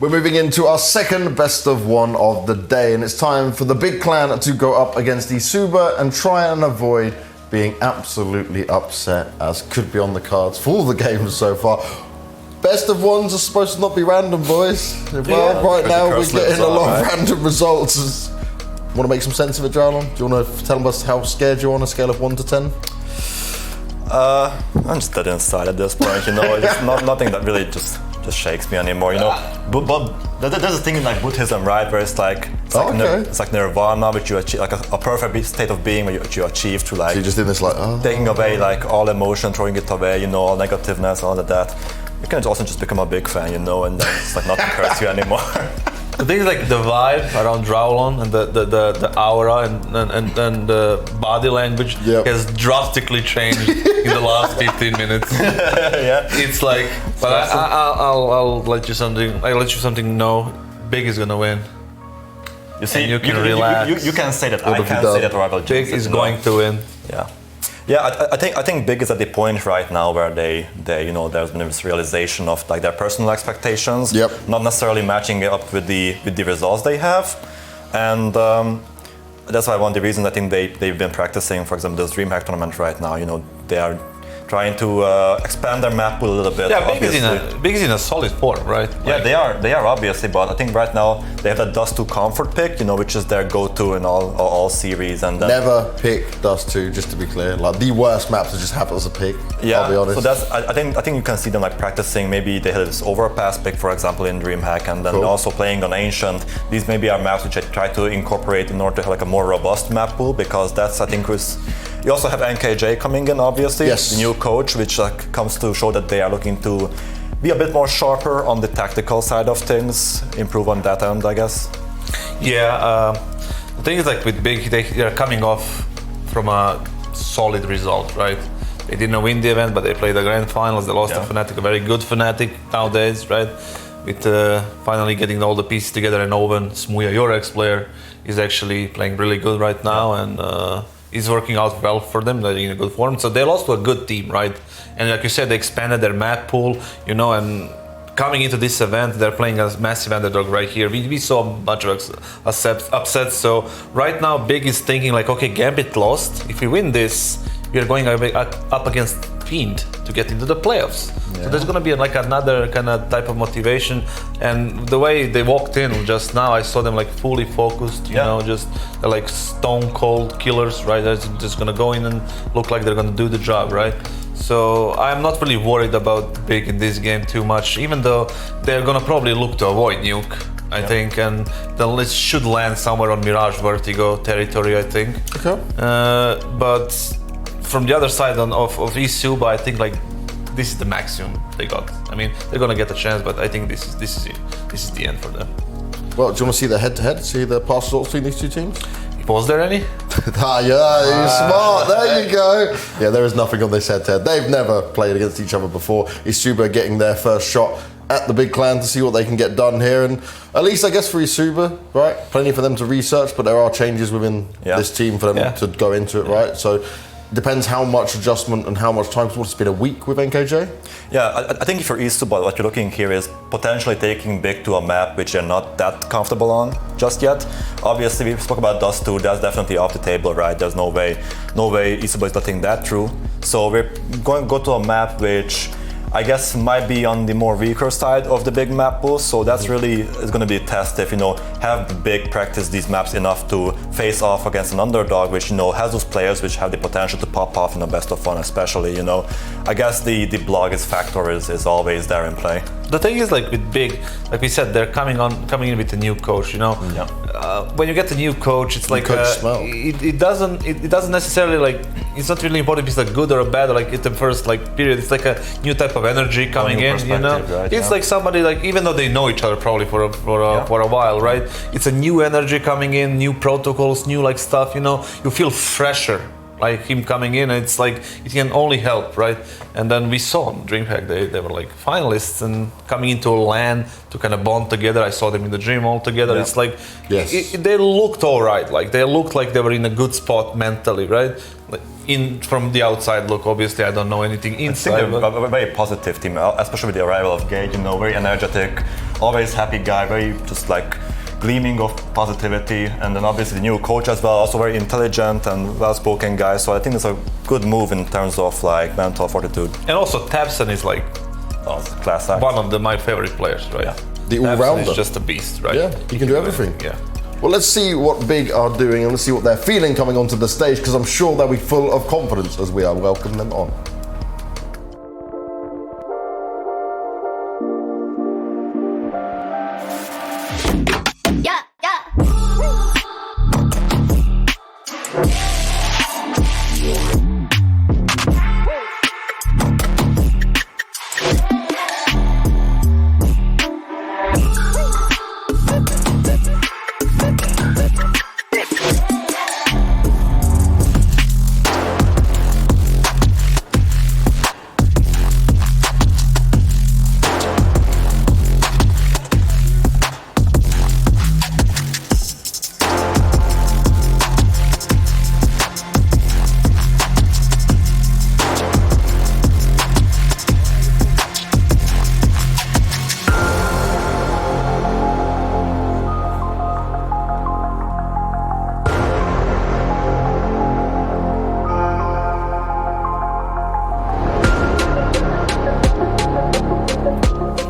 We're moving into our second best of one of the day, and it's time for the big clan to go up against eSuba and try and avoid being absolutely upset, as could be on the cards for all the games so far. Best of ones are supposed to not be random, boys. Well, right now we're getting a lot of random results. Want to make some sense of it, Jarlon? Do you want to tell us how scared you're on a scale of 1 to 10? I'm just dead inside at this point, you know. It's nothing that really just shakes me anymore, you know. But there's a thing in like Buddhism, right, where it's like nirvana, which you achieve, like a perfect state of being which you achieve through like. So you're just in this like taking away like all emotion, throwing it away, you know, all negativeness, all of that. You can also just become a big fan, you know, and then it's like nothing hurts you anymore. The thing is like the vibe around Drawlon and the aura and the body language has drastically changed in the last 15 minutes. Yeah, it's like, but I'll let you something. I'll let you something know. Big is gonna win. You see, and you can relax. You can say that. I can't say that. Rival Big is going to win. Yeah. Yeah, I think Big is at the point right now where they you know, there's been this realization of like their personal expectations, not necessarily matching it up with the results they have, and that's why one of the reasons I think they've been practicing, for example, this DreamHack tournament right now. You know, they are trying to expand their map pool a little bit. Yeah, Big is in a solid form, right? Yeah, they are obviously, but I think right now they have that Dust 2 comfort pick, you know, which is their go-to in all series. And never pick Dust 2, just to be clear. Like the worst maps to just have it as a pick. Yeah, I'll be honest. So that's I think you can see them like practicing. Maybe they had this Overpass pick, for example, in DreamHack, and then also playing on Ancient. These maybe are maps which I try to incorporate in order to have like a more robust map pool, because that's I think was. You also have NKJ coming in, obviously, the new coach, which comes to show that they are looking to be a bit more sharper on the tactical side of things, improve on that end, I guess. Yeah, the thing is like with Big, they are coming off from a solid result, right? They didn't win the event, but they played the grand finals. They lost to Fnatic, a very good Fnatic nowadays, right? With finally getting all the pieces together, and Owen, Smuja, your ex-player, is actually playing really good right now, and it's working out well for them. They're in a good form. So they lost to a good team, right? And like you said, they expanded their map pool, you know, and coming into this event, they're playing a massive underdog right here. We saw a bunch of upsets. So right now, Big is thinking like, okay, Gambit lost. If we win this, we are going up against Fiend to get into the playoffs. So there's going to be like another kind of type of motivation. And the way they walked in just now, I saw them like fully focused, you know, just they're like stone cold killers, right? They're just going to go in and look like they're going to do the job, right? So I'm not really worried about Big in this game too much, even though they're going to probably look to avoid Nuke, I think, and then it should land somewhere on Mirage Vertigo territory, I think. Okay. But from the other side of eSuba, I think like this is the maximum they got. I mean, they're gonna get a chance, but I think this is it. This is the end for them. Well, do you want to see the head-to-head? See the past results between these two teams? Was there any? You're smart. There you go. Yeah, there is nothing on this head-to-head. They've never played against each other before. eSuba getting their first shot at the big clan to see what they can get done here, and at least I guess for eSuba, right? Plenty for them to research, but there are changes within this team for them to go into it, right? So. Depends how much adjustment and how much time. It's been a week with NKJ? Yeah, I think for eSuba, what you're looking here is potentially taking Big to a map which they're not that comfortable on just yet. Obviously, we spoke about Dust 2, that's definitely off the table, right? There's no way eSuba is letting that through. So we're going to go to a map which I guess might be on the more weaker side of the Big map pool, so that's really is going to be a test if, you know, have the Big practice these maps enough to face off against an underdog which, you know, has those players which have the potential to pop off in a best of one, especially, you know. I guess the bloggers factor is always there in play. The thing is, like with Big, like we said, they're coming in with a new coach, you know. When you get a new coach, it's like it doesn't necessarily like, it's not really important if it's like good or bad, or like it's the first like period. It's like a new type of energy coming in, you know. Right, it's like somebody, like, even though they know each other probably for a while, right? It's a new energy coming in, new protocols, new like stuff, you know. You feel fresher. Like him coming in, it's like it can only help, right? And then we saw on DreamHack they were like finalists and coming into a LAN to kind of bond together. I saw them in the dream all together. It's like they looked all right. Like they looked like they were in a good spot mentally, right? Like from the outside look, obviously I don't know anything inside. I think they're a very positive team, especially with the arrival of Gage. You know, very energetic, always happy guy, very just like gleaming of positivity, and then obviously the new coach as well, also very intelligent and well-spoken guy. So I think it's a good move in terms of like mental fortitude. And also Tabson is like Class act. one of my favorite players, right? Yeah. The Tabson all-rounder. is just a beast, right? Yeah, he can do everything. Yeah. Well, let's see what Big are doing and let's see what they're feeling coming onto the stage, because I'm sure they'll be full of confidence as we are welcoming them on. Yeah, yeah.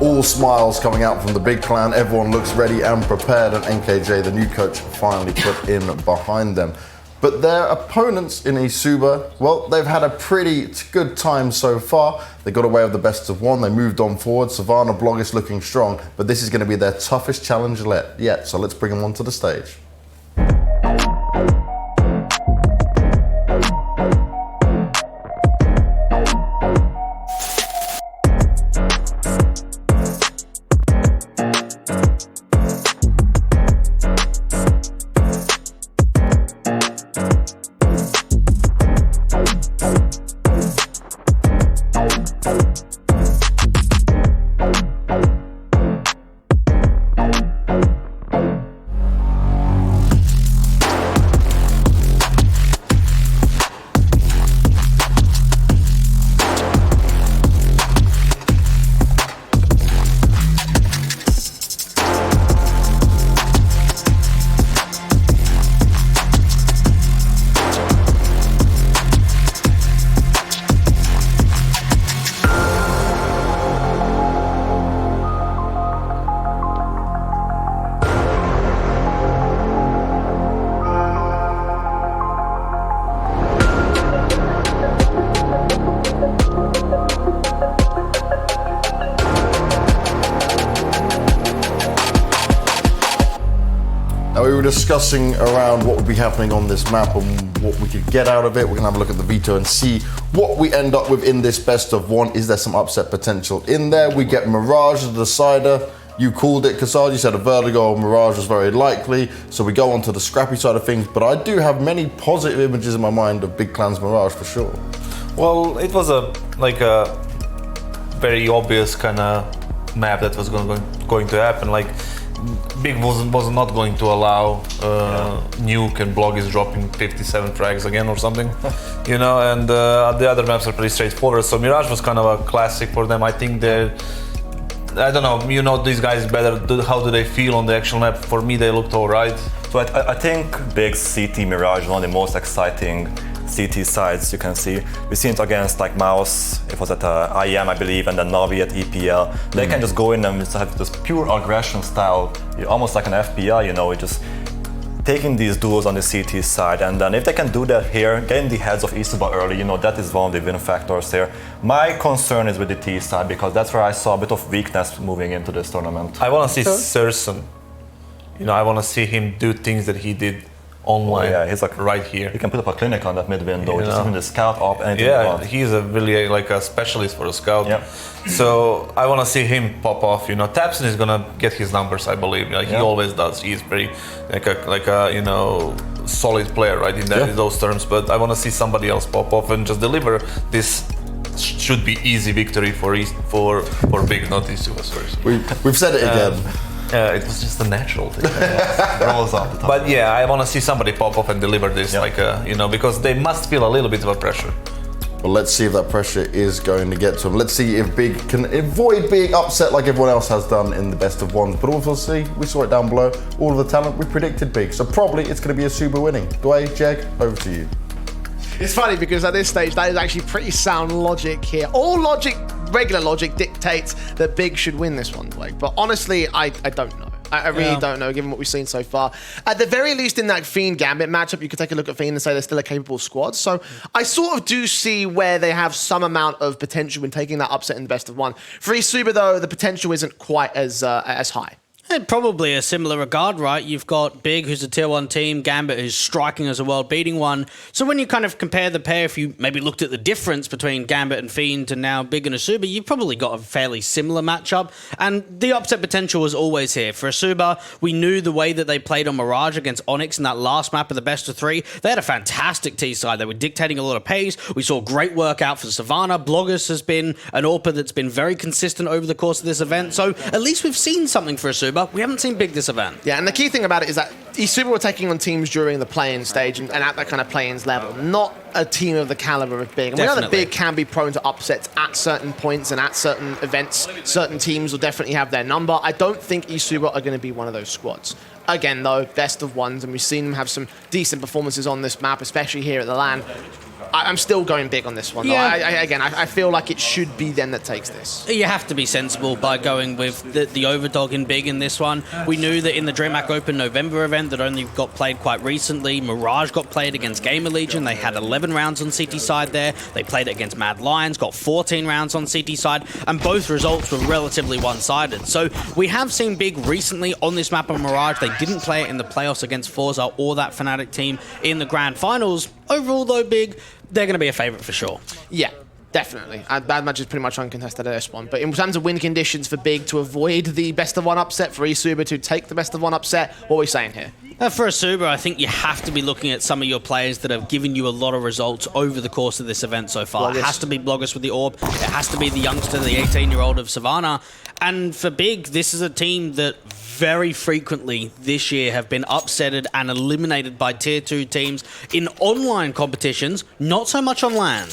All smiles coming out from the Big Clan. Everyone looks ready and prepared, and NKJ, the new coach, finally put in behind them. But their opponents in eSuba, well, they've had a pretty good time so far. They got away with the best of one. They moved on forward. Savannah Blog is looking strong, but this is going to be their toughest challenge yet. So let's bring them onto the stage. Now, we were discussing around what would be happening on this map and what we could get out of it. We're gonna have a look at the veto and see what we end up with in this best of one. Is there some upset potential in there? We get Mirage as the decider. You called it, Kassad. You said a Vertigo or Mirage was very likely. So we go on to the scrappy side of things. But I do have many positive images in my mind of Big Clan's Mirage for sure. Well, it was a very obvious kind of map that was going to happen. Like Big was not going to allow Nuke and Blog is dropping 57 frags again or something, you know. And the other maps are pretty straightforward. So Mirage was kind of a classic for them. I think they're, I don't know, you know these guys better. How do they feel on the actual map? For me, they looked all right. So I think Big's CT Mirage is one of the most exciting CT sides you can see. We've seen it against like Mouse, it was at IEM I believe, and then Navi at EPL. They can just go in and just have this pure aggression style, almost like an FBI, you know, just taking these duels on the CT side. And then if they can do that here, getting the heads of eSuba early, you know, that is one of the win factors here. My concern is with the T side, because that's where I saw a bit of weakness moving into this tournament. I want to see Serson. You know, I want to see him do things that he did online. Yeah, he's like right here. He can put up a clinic on that mid window, You just know. even the scout up, anything Yeah, you want. he's a really like a specialist for a scout. Yeah. So I want to see him pop off. You know, Tapson is gonna get his numbers, I believe. Like he always does. He's very like a you know solid player, right? In that in those terms. But I want to see somebody else pop off and just deliver this. Should be easy victory for Big, not eSuba. Sorry. We've said it again. It was just a natural thing. Rolls off the top. But yeah, I want to see somebody pop off and deliver this, like you know, because they must feel a little bit of a pressure. Well, let's see if that pressure is going to get to him. Let's see if Big can avoid being upset like everyone else has done in the best of ones. But also see, we saw it down below, all of the talent, we predicted Big. So probably it's going to be eSuba winning. Dwayne, Jeg, over to you. It's funny because at this stage, that is actually pretty sound logic here. All logic, regular logic, dictates that Big should win this one, Blake. But honestly, I don't know. I really don't know, given what we've seen so far. At the very least, in that Fiend Gambit matchup, you could take a look at Fiend and say they're still a capable squad. So I sort of do see where they have some amount of potential in taking that upset in the best of one. For eSuba, though, the potential isn't quite as high. And probably a similar regard, right? You've got Big, who's a tier 1 team, Gambit, who's striking as a world-beating one. So when you kind of compare the pair, if you maybe looked at the difference between Gambit and Fiend and now Big and eSuba, you've probably got a fairly similar matchup. And the upset potential was always here. For eSuba, we knew the way that they played on Mirage against Onyx in that last map of the best of 3. They had a fantastic T side. They were dictating a lot of pace. We saw great work out for Savannah. Bloggers has been an AWPer that's been very consistent over the course of this event. So at least we've seen something for eSuba. We haven't seen Big this event. Yeah, and the key thing about it is that eSuba were taking on teams during the play-in stage and at that kind of play-ins level, not a team of the caliber of Big. And we know that Big can be prone to upsets at certain points and at certain events. Certain teams will definitely have their number. I don't think eSuba are going to be one of those squads. Again, though, best of ones, and we've seen them have some decent performances on this map, especially here at the LAN. I'm still going Big on this one, though. Yeah. I feel like it should be them that takes this. You have to be sensible by going with the overdog in Big in this one. We knew that in the DreamHack Open November event that only got played quite recently, Mirage got played against Gamer Legion. They had 11 rounds on CT side there. They played it against Mad Lions, got 14 rounds on CT side, and both results were relatively one-sided. So we have seen Big recently on this map on Mirage. They didn't play it in the playoffs against Forza or that Fnatic team in the grand finals. Overall, though, Big, they're going to be a favourite for sure. Yeah, definitely. Bad match is pretty much uncontested at this one. But in terms of win conditions for Big to avoid the best of one upset, for eSuba to take the best of one upset, what are we saying here? For eSuba, I think you have to be looking at some of your players that have given you a lot of results over the course of this event so far. Bloggers. It has to be Bloggers with the AWP. It has to be the youngster, the 18-year-old of Savannah. And for Big, this is a team that very frequently this year have been upsetted and eliminated by tier 2 teams in online competitions, not so much on LAN.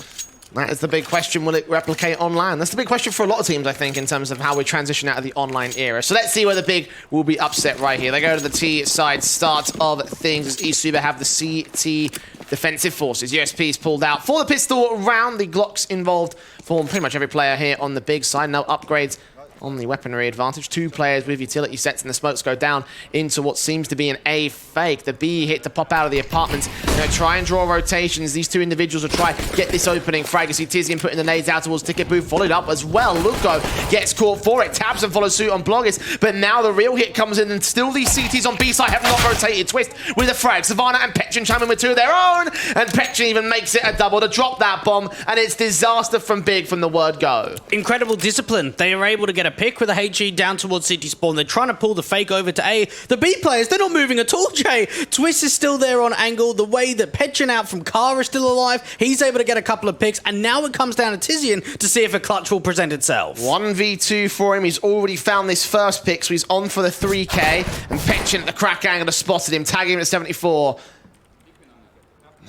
That is the big question. Will it replicate on LAN? That's the big question for a lot of teams, I think, in terms of how we transition out of the online era. So let's see whether Big will be upset right here. They go to the T side start of things as eSuba have the CT defensive forces. USP's pulled out for the pistol round. The Glocks involved for pretty much every player here on the Big side. No upgrades on the weaponry advantage. 2 players with utility sets and the smokes go down into what seems to be an A fake. The B hit to pop out of the apartments. They're going to try and draw rotations. These 2 individuals will try get this opening frag. You see Tizian putting the nades out towards Ticket Boo, followed up as well. Luco gets caught for it. Taps and follows suit on Bloggers, but now the real hit comes in and still these CTs on B side have not rotated. Twist with a frag. Savannah and Petchin chime in with 2 of their own, and Petchin even makes it a double to drop that bomb, and it's disaster from Big from the word go. Incredible discipline. They are able to get a pick with a HE down towards City Spawn. They're trying to pull the fake over to A. The B players, they're not moving at all, Jay. Twist is still there on angle. The way that Petchin out from Car is still alive, he's able to get a couple of picks, and now it comes down to Tizian to see if a clutch will present itself. 1v2 for him. He's already found this first pick, so he's on for the 3k, and Petchin at the crack angle has spotted him, tagging him at 74.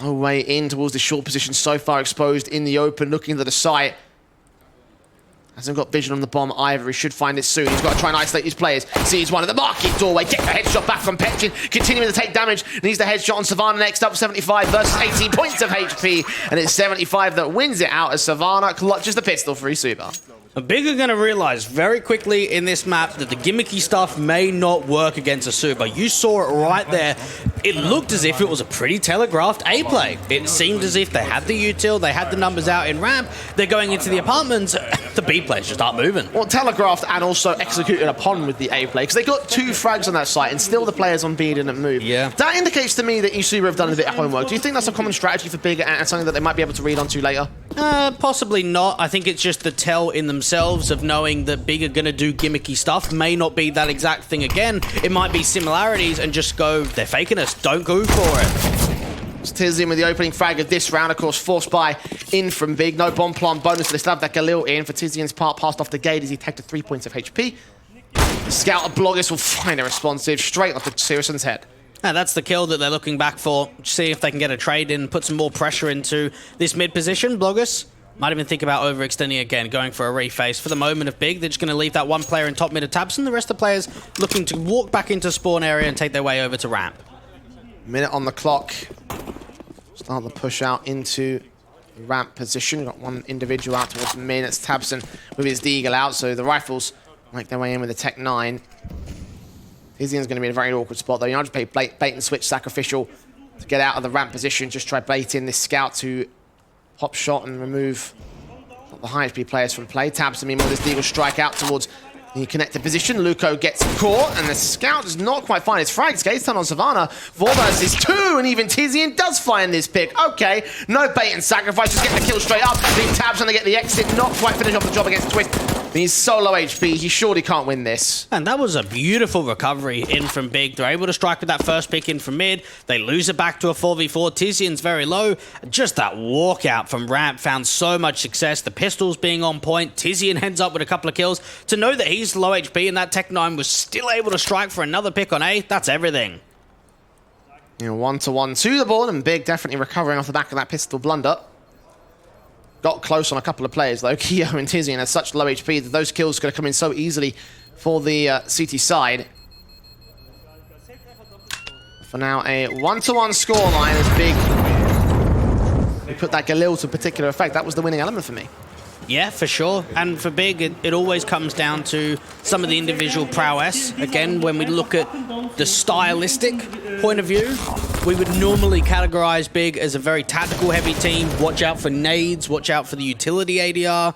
No way in towards the short position, so far exposed in the open, looking to the site. Hasn't got vision on the bomb either. He should find it soon. He's got to try and isolate his players. Sees one at the market doorway. Get the headshot back from Petchin. Continuing to take damage. Needs the headshot on Savannah next up. 75 versus 18 points of HP. And it's 75 that wins it out as Savannah clutches the pistol for eSuba. Big are going to realize very quickly in this map that the gimmicky stuff may not work against eSuba. You saw it right there. It looked as if it was a pretty telegraphed A play. It seemed as if they had the util, they had the numbers out in ramp, they're going into the apartments, the B players just aren't moving. Well, telegraphed and also executed upon with the A play, because they got 2 frags on that site and still the players on B didn't move. Yeah. That indicates to me that eSuba have done a bit of homework. Do you think that's a common strategy for Big and something that they might be able to read onto later? Possibly not. I think it's just the tell in themselves of knowing that Big are going to do gimmicky stuff. May not be that exact thing again. It might be similarities and just go, they're faking us. Don't go for it. It's Tizian with the opening frag of this round, of course, forced by in from Big. No bomb plan bonus, so they still have that Galil in for Tizian's part, passed off the gate as he takes 3 points of HP. The scout of Bloggers will find a responsive straight off the Sirisson's head. And that's the kill that they're looking back for. See if they can get a trade in, put some more pressure into this mid position. Bloggers might even think about overextending again, going for a reface. For the moment of Big, they're just going to leave that one player in top mid of Tabson. The rest of the players looking to walk back into spawn area and take their way over to ramp. Minute on the clock. Start the push out into ramp position. Got one individual out towards mid. It's Tabson with his Deagle out, so the Rifles make their way in with the Tech 9. Tizian's going to be in a very awkward spot, though. You know, just play bait and switch sacrificial to get out of the ramp position. Just try baiting this scout to pop shot and remove the high HP players from play. Tabson, meanwhile, this Deagle strike out towards the connected position. Luco gets caught, and the scout does not quite find his frag. Skates turn on Savannah. 4 versus 2, and even Tizian does find this pick. Okay, no bait and sacrifice, just get the kill straight up. Leave Tabs trying to get the exit, not quite finish off the job against Twist. He's so low HP, he surely can't win this. And that was a beautiful recovery in from Big. They're able to strike with that first pick in from mid. They lose it back to a 4v4. Tizian's very low. Just that walkout from ramp found so much success. The pistols being on point. Tizian ends up with a couple of kills. To know that he's low HP and that Tech 9 was still able to strike for another pick on A, that's everything. You know, 1-1 to the board, and Big definitely recovering off the back of that pistol blunder. Got close on a couple of players, though. Keo and Tizian are such low HP that those kills could have come in so easily for the CT side. For now, a 1-1 scoreline as Big. We put that Galil to particular effect. That was the winning element for me. Yeah, for sure. And for Big, it always comes down to some of the individual prowess. Again, when we look at the stylistic point of view, we would normally categorize Big as a very tactical-heavy team. Watch out for nades, watch out for the utility ADR.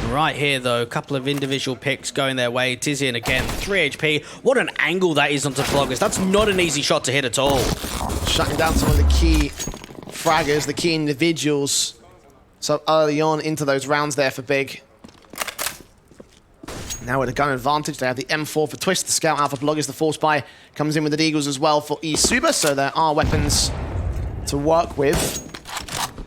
Right here, though, a couple of individual picks going their way. Tizian again, 3 HP. What an angle that is onto Bloggers. That's not an easy shot to hit at all. Shutting down some of the key fraggers, the key individuals. So early on into those rounds there for Big. Now with a gun advantage, they have the M4 for Twist, the scout out for Bloggers, the force buy comes in with the Deagles as well for eSuba, so there are weapons to work with.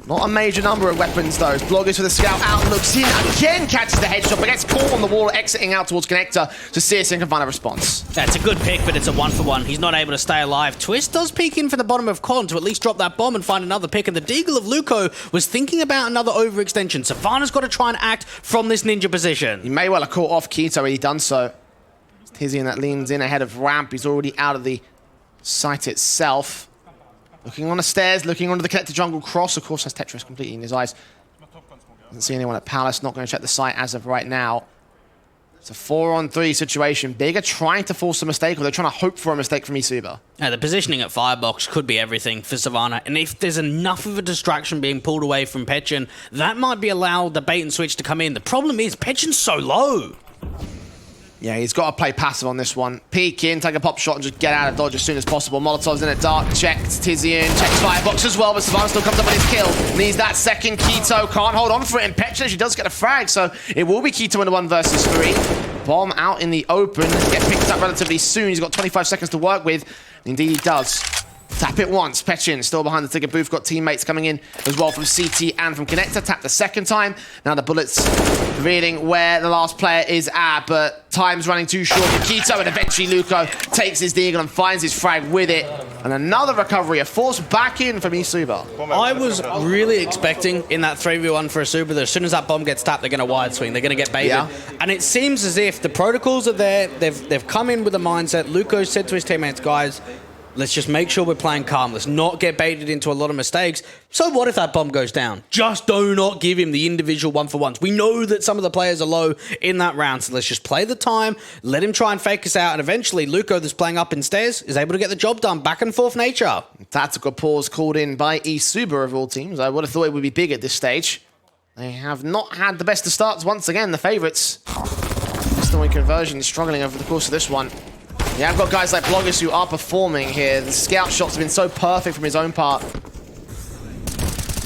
Not a major number of weapons, though. Bloggers for the scout out, looks in, again catches the headshot, but gets caught on the wall, exiting out towards Connector to see if he can find a response. That's a good pick, but it's a 1-for-1. He's not able to stay alive. Twist does peek in for the bottom of Con to at least drop that bomb and find another pick, and the Deagle of Luco was thinking about another overextension. Savannah's got to try and act from this ninja position. He may well have caught off Keto, he done so. Tizian that leans in ahead of Ramp. He's already out of the site itself. Looking on the stairs, looking onto the connected jungle cross. Of course, has Tetris completely in his eyes. Doesn't see anyone at Palace. Not going to check the site as of right now. It's a 4-on-3 situation. Big are trying to force a mistake, or they're trying to hope for a mistake from eSuba. Yeah, the positioning at Firebox could be everything for Savannah. And if there's enough of a distraction being pulled away from Petchin, that might be allowed the bait and switch to come in. The problem is Petchin's so low. Yeah, he's got to play passive on this one. Peek in, take a pop shot, and just get out of dodge as soon as possible. Molotov's in it dark, checked. Tizian checks Firebox as well, but Savannah still comes up with his kill. Needs that second. Keto can't hold on for it, and Petchin actually does get a frag, so it will be Keto in the 1 versus 3. Bomb out in the open. Get picked up relatively soon. He's got 25 seconds to work with. Indeed, he does. Tap it once. Petchin still behind the ticket booth. Got teammates coming in as well from CT and from Connector. Tap the second time. Now the bullets revealing where the last player is at, but time's running too short for Keto, and eventually Luco takes his Deagle and finds his frag with it. And another recovery, a force back in from eSuba. I was really expecting in that 3v1 for eSuba that as soon as that bomb gets tapped, they're going to wide swing. They're going to get baited. Yeah. And it seems as if the protocols are there. They've come in with a mindset. Luco said to his teammates, guys, let's just make sure we're playing calm. Let's not get baited into a lot of mistakes. So what if that bomb goes down? Just do not give him the individual 1-for-1s. We know that some of the players are low in that round, so let's just play the time, let him try and fake us out, and eventually Luco, that's playing up in stairs, is able to get the job done. Back and forth nature. Tactical pause called in by eSuba of all teams. I would have thought it would be big at this stage. They have not had the best of starts once again, the favourites. Still in conversion, struggling over the course of this one. Yeah, I've got guys like Bloggers who are performing here. The scout shots have been so perfect from his own part.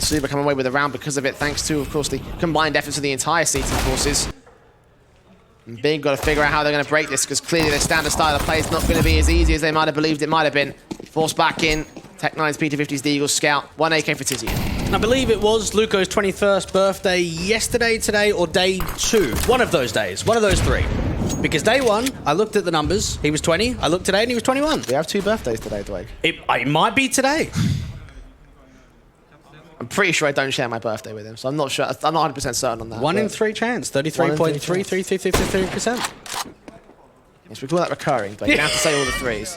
eSuba coming away with a round because of it, thanks to, of course, the combined efforts of the entire CT forces. And Big got to figure out how they're going to break this, because clearly their standard style of play is not going to be as easy as they might have believed it might have been. Forced back in. Tech 9's P250's the Eagles scout. 1 AK for Tizian. I believe it was Luco's 21st birthday yesterday, today, or day 2. One of those days. One of those 3. Because day one, I looked at the numbers. He was 20. I looked today and he was 21. We have 2 birthdays today, Dwight. It might be today. I'm pretty sure I don't share my birthday with him, so I'm not sure. I'm not 100% certain on that. 1 in 3 chance. 33.333333%. Yes, we call that recurring, but you have to say all the threes.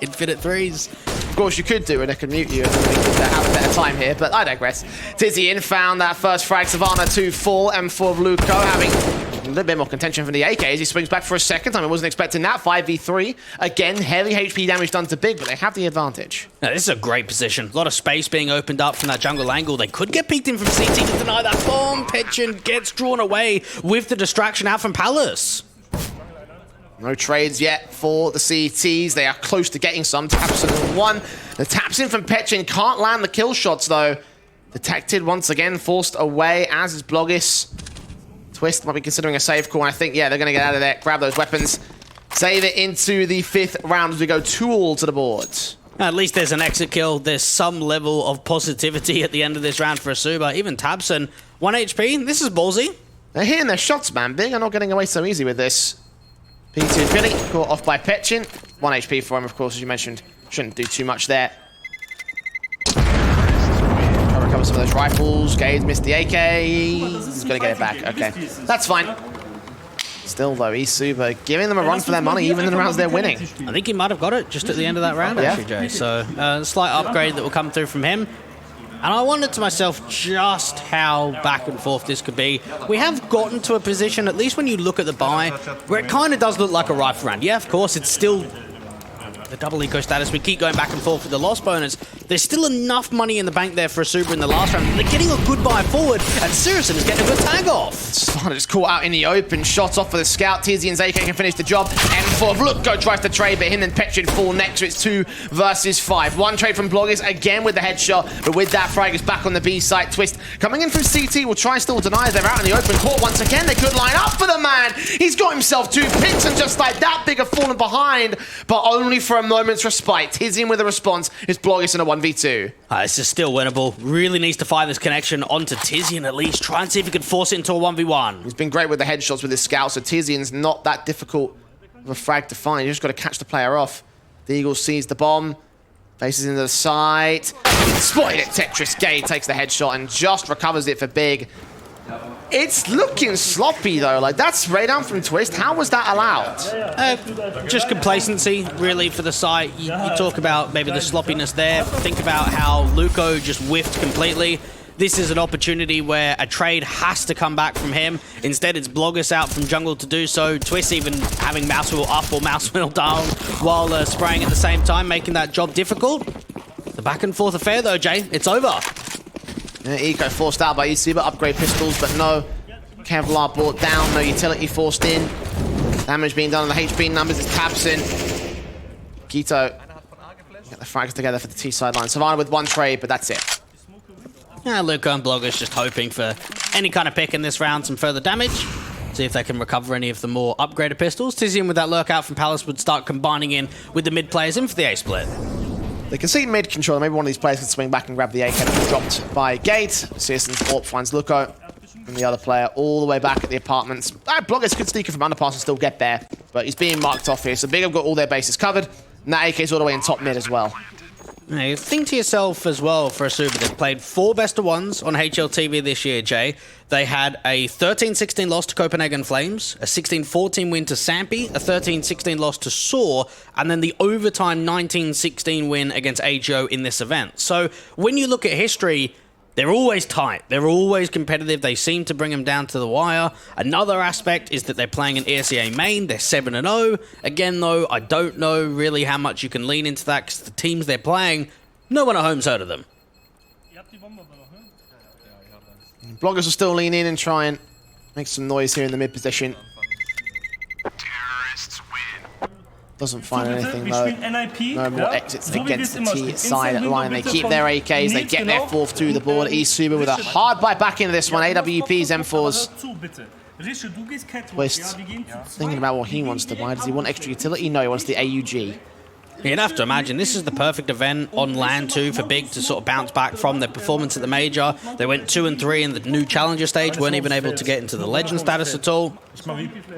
Infinite threes. Of course, you could do it. I can mute you and we could have a better time here, but I digress. Tizian found that first frag. Savannah 2-4, M4 of Luco having a little bit more contention from the AK as he swings back for a second time. I wasn't expecting that. 5v3. Again, heavy HP damage done to Big, but they have the advantage. Now, this is a great position. A lot of space being opened up from that jungle angle. They could get peeked in from CT to deny that bomb. Pitchin gets drawn away with the distraction out from Palace. No trades yet for the CTs. They are close to getting some. Taps in 1. The taps in from Petchin. Can't land the kill shots, though. Detected once again. Forced away, as is Blogis. Twist might be considering a save call. And I think, yeah, they're going to get out of there. Grab those weapons. Save it into the 5th round as we go 2-all to the board. At least there's an exit kill. There's some level of positivity at the end of this round for eSuba. Even Tabson, 1 HP. This is ballsy. They're hitting their shots, man. Big are not getting away so easy with this. P2 Billy, caught off by Petchin. 1 HP for him, of course, as you mentioned. Shouldn't do too much there. Try to recover some of those rifles. Gage missed the AK. He's going to get it back. Okay, that's fine. Still, though, eSuba giving them a run for their money, even in the rounds they're winning. I think he might have got it just at the end of that round, actually, Jay. So, a slight upgrade that will come through from him. And I wondered to myself just how back and forth this could be. We have gotten to a position, at least when you look at the buy, where it kind of does look like a rifle round. Yeah, of course, it's still the double eco status. We keep going back and forth with the loss bonus. There's still enough money in the bank there for eSuba in the last round. They're getting a good buy forward, and Sirison is getting a good tag off. Savannah just caught out in the open. Shot off for the scout. Tizian's AK can finish the job. M4 of Luco tries to trade, but him and Petchin fall next, so it's 2 versus 5. 1 trade from Bloggers, again with the headshot, but with that, frag is back on the B site. Twist coming in from CT will try still deny. They're out in the open. Caught once again. They could line up for the man. He's got himself 2 picks, and just like that, Big have fallen behind, but only for a moment's respite. Tizian with a response is Bloggers in a 1v2. This is still winnable. Really needs to fire this connection onto Tizian at least. Try and see if he can force it into a 1v1. He's been great with the headshots with his scout, so Tizian's not that difficult of a frag to find. You just got to catch the player off. The Eagle sees the bomb, faces into the side. Spotted it. Tetris Gay takes the headshot and just recovers it for Big. It's looking sloppy, though. Like, that's right down from Twist. How was that allowed? Just complacency, really, for the site. You talk about maybe the sloppiness there. Think about how Luco just whiffed completely. This is an opportunity where a trade has to come back from him. Instead, it's Bloggus out from jungle to do so. Twist even having mouse wheel up or mouse wheel down while spraying at the same time, making that job difficult. The back and forth affair, though, Jay, it's over. Eco forced out by eSuba, upgrade pistols, but no Kevlar brought down, no utility forced in. Damage being done on the HP numbers is Tabson. Quito get the frags together for the T sideline. Savannah with 1 trade, but that's it. Luca and Blogger's just hoping for any kind of pick in this round, some further damage. See if they can recover any of the more upgraded pistols. Tizian with that lurk out from Palace would start combining in with the mid players in for the A split. They can see mid control. Maybe one of these players can swing back and grab the AK that's dropped by Gate. Searson's AWP finds Luco. And the other player all the way back at the apartments. Bloggers could sneak in from underpass and still get there. But he's being marked off here. So Big have got all their bases covered. And that AK's all the way in top mid as well. Now, you think to yourself as well for eSuba, they've played 4 best of ones on HLTV this year, Jay. They had a 13-16 loss to Copenhagen Flames, a 16-14 win to Sampi, a 13-16 loss to Saw, and then the overtime 19-16 win against AGO in this event. So when you look at history, they're always tight. They're always competitive. They seem to bring them down to the wire. Another aspect is that they're playing an ESEA main. They're 7-0. Again, though, I don't know really how much you can lean into that because the teams they're playing, no one at home's heard of them. Bloggers will still lean in and try and make some noise here in the mid position. Doesn't find anything though. No more exits against the T side line. They keep their AKs. They get their 4th to the board. eSuba with a hard bite back into this one. AWPs, M4s. Twist thinking about what he wants to buy. Does he want extra utility? No, he wants the AUG. You'd have to imagine this is the perfect event on LAN 2 for Big to sort of bounce back from their performance at the Major. They went 2-3 in the new Challenger stage, weren't even able to get into the Legend status at all.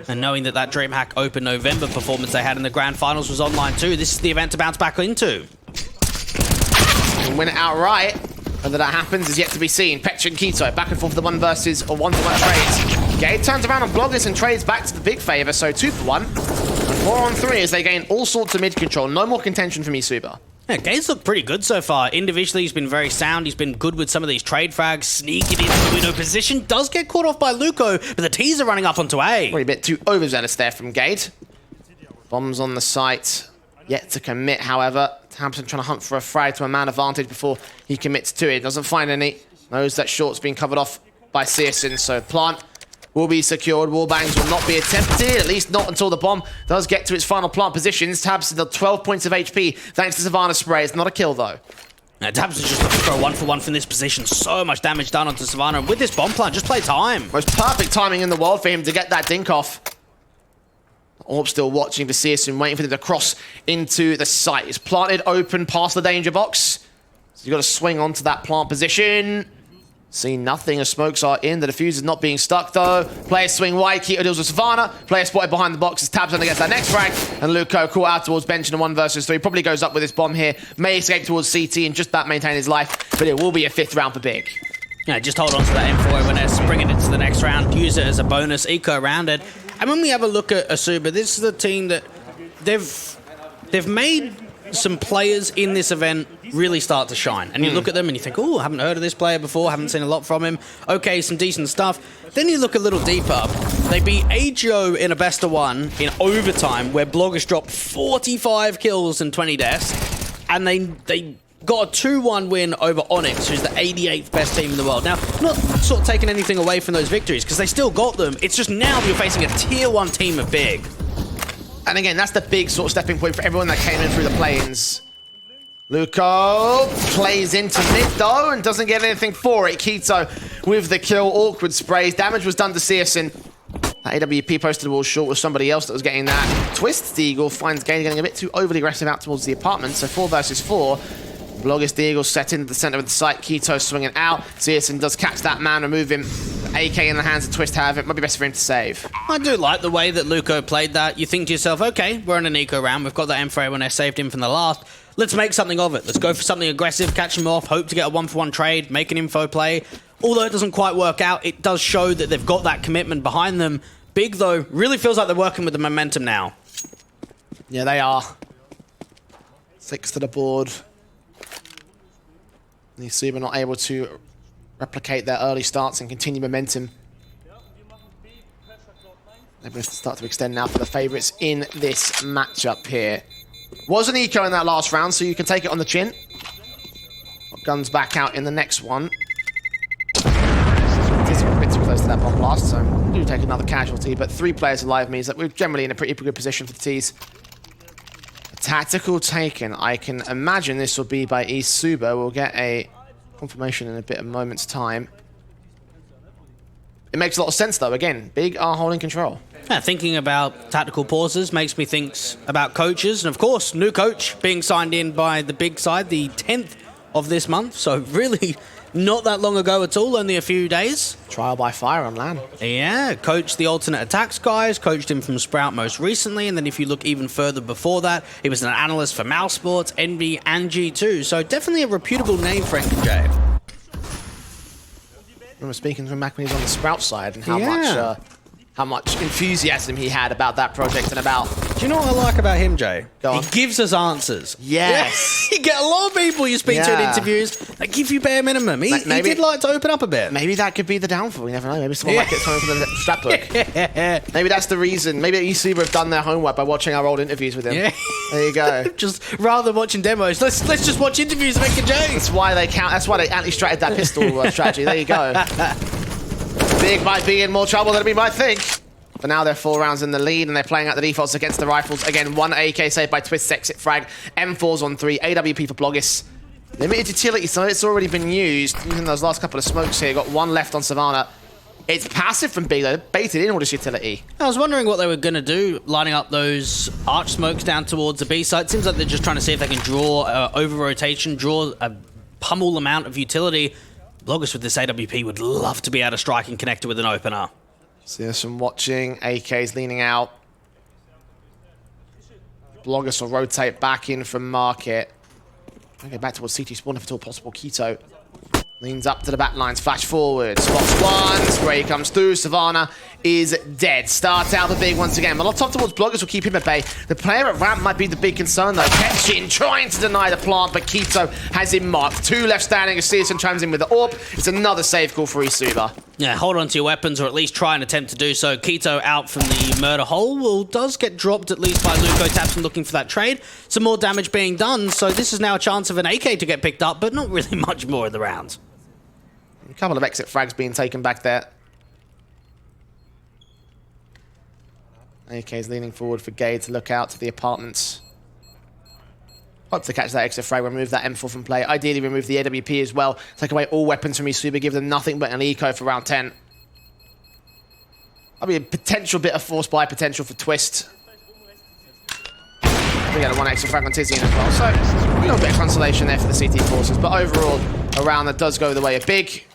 And knowing that DreamHack Open November performance they had in the Grand Finals was on LAN 2, this is the event to bounce back into. And win it outright. Whether that happens is yet to be seen. Petra and Keto back and forth for the 1-versus or 1-for-1 trades. Gade turns around on Bloggers and trades back to the big favor, so 2-for-1. And 4-on-3 as they gain all sorts of mid control. No more contention from eSuba. Yeah, Gade's looked pretty good so far. Individually, he's been very sound. He's been good with some of these trade frags, sneaking into the window position. Does get caught off by Luco, but the T's are running up onto A. Probably a bit too overzealous there from Gade. Bombs on the site. Yet to commit, however. Hampson trying to hunt for a frag to a man advantage before he commits to it. Doesn't find any. Knows that short's been covered off by Searson, so plant will be secured. Wallbangs will not be attempted, at least not until the bomb does get to its final plant positions. Tabs still 12 points of HP thanks to Savannah spray. It's not a kill though. Tabs is just looking for a 1-for-1 from this position. So much damage done onto Savannah. And with this bomb plant, just play time. Most perfect timing in the world for him to get that dink off. Orb still watching for Searson, waiting for them to cross into the site. It's planted open past the danger box. So you've got to swing onto that plant position. See nothing as smokes are in. The diffuser's not being stuck though. Player swing wide. Keto deals with Savannah. Player spotted behind the box as Tabs gets that next frag. And Luco caught out towards bench in a 1-versus-3. Probably goes up with this bomb here. May escape towards CT and just about maintain his life. But it will be a 5th round for Big. Yeah, just hold on to that M4 when they're springing it to the next round. Use it as a bonus. Eco around it. And when we have a look at eSuba, this is a team that they've made some players in this event really start to shine. And you look at them and you think, oh, I haven't heard of this player before, haven't seen a lot from him. Okay, some decent stuff. Then you look a little deeper. They beat AGO in a best-of-1 in overtime where Bloggers dropped 45 kills and 20 deaths. And they got a 2-1 win over Onyx, who's the 88th best team in the world. Now, not sort of taking anything away from those victories, because they still got them. It's just now you're facing a tier 1 team of Big. And again, that's the big sort of stepping point for everyone that came in through the play-ins. Luco plays into mid though and doesn't get anything for it. Keto with the kill, awkward sprays. Damage was done to Searson. That AWP posted the ball short with somebody else that was getting that. Twist Eagle finds Gade getting a bit too overly aggressive out towards the apartment, so 4-versus-4. Bloggers the Eagle set into the center of the site. Keto swinging out. Searson does catch that man, remove him. AK in the hands of Twist, however, it might be best for him to save. I do like the way that Luco played that. You think to yourself, okay, we're in an eco round. We've got that M4 when I saved him from the last. Let's make something of it. Let's go for something aggressive, catch him off, hope to get a 1-for-1 trade, make an info play. Although it doesn't quite work out, it does show that they've got that commitment behind them. Big, though, really feels like they're working with the momentum now. Yeah, they are. 6 to the board. eSuba not able to replicate their early starts and continue momentum. They're going to start to extend now for the favourites in this matchup here. Was an eco in that last round, so you can take it on the chin. Got guns back out in the next one. It is a bit too close to that bomb blast, so we do take another casualty, but 3 players alive means that we're generally in a pretty good position for the T's. Tactical taken. I can imagine this will be by eSuba. We'll get a confirmation in a moment's time. It makes a lot of sense, though. Again, Big are holding control. Yeah, thinking about tactical pauses makes me think about coaches. And, of course, new coach being signed in by the Big side, the 10th of this month. So, really, not that long ago at all, only a few days. Trial by fire on LAN. Yeah, coached the alternate attacks guys, coached him from Sprout most recently, and then if you look even further before that, he was an analyst for Mouse Sports, Envy, and G2, so definitely a reputable name for J. I remember speaking to him back when he was on the Sprout side and how much enthusiasm he had about that project and about... Do you know what I like about him, Jay? Go on. He gives us answers. Yes. Yeah. You get a lot of people you speak to in interviews that give you bare minimum. He did like to open up a bit. Maybe that could be the downfall. You never know. Maybe someone might get something from the strap book. Maybe that's the reason. Maybe eSuba have done their homework by watching our old interviews with him. Yeah. There you go. Just rather than watching demos, let's just watch interviews of J. That's why they count. That's why they anti-stratted that pistol strategy. There you go. Big might be in more trouble than we might think. But now they're 4 rounds in the lead, and they're playing out the defaults against the rifles. Again, 1 AK saved by Twist's exit frag. M4's on 3. AWP for Bloggis. Limited utility, so it's already been used. Using those last couple of smokes here. Got 1 left on Savannah. It's passive from Big, though. Baited in all this utility. I was wondering what they were going to do, lining up those arch smokes down towards the B side. Seems like they're just trying to see if they can draw over rotation, draw a pummel amount of utility. Bloggers with this AWP would love to be able to strike and connect it with an opener. So there's some watching. AK's leaning out. Bloggers will rotate back in from market. Okay, back towards CT spawn if at all possible. Keto leans up to the back lines, flash forward, spots one, spray comes through, Savannah is dead. Starts out the big once again, but a lot top towards Bloggers will keep him at bay. The player at ramp might be the big concern though. Ketchin trying to deny the plant, but Keto has him marked. 2 left standing, as Searson chimes in with the AWP. It's another save call for eSuba. Yeah, hold on to your weapons, or at least try and attempt to do so. Keto out from the murder hole. Well, does get dropped at least by Luco. Tapson looking for that trade. Some more damage being done, so this is now a chance of an AK to get picked up, but not really much more in the round. A couple of exit frags being taken back there. AK is leaning forward for Gade to look out to the apartments. Hope to catch that exit frag, remove that M4 from play. Ideally remove the AWP as well. Take away all weapons from eSuba, give them nothing but an eco for round 10. That'll be a potential bit of force buy potential for Twist. We got a 1 extra frag on Tizian as well, so a little bit of consolation there for the CT forces. But overall, a round that does go the way of Big.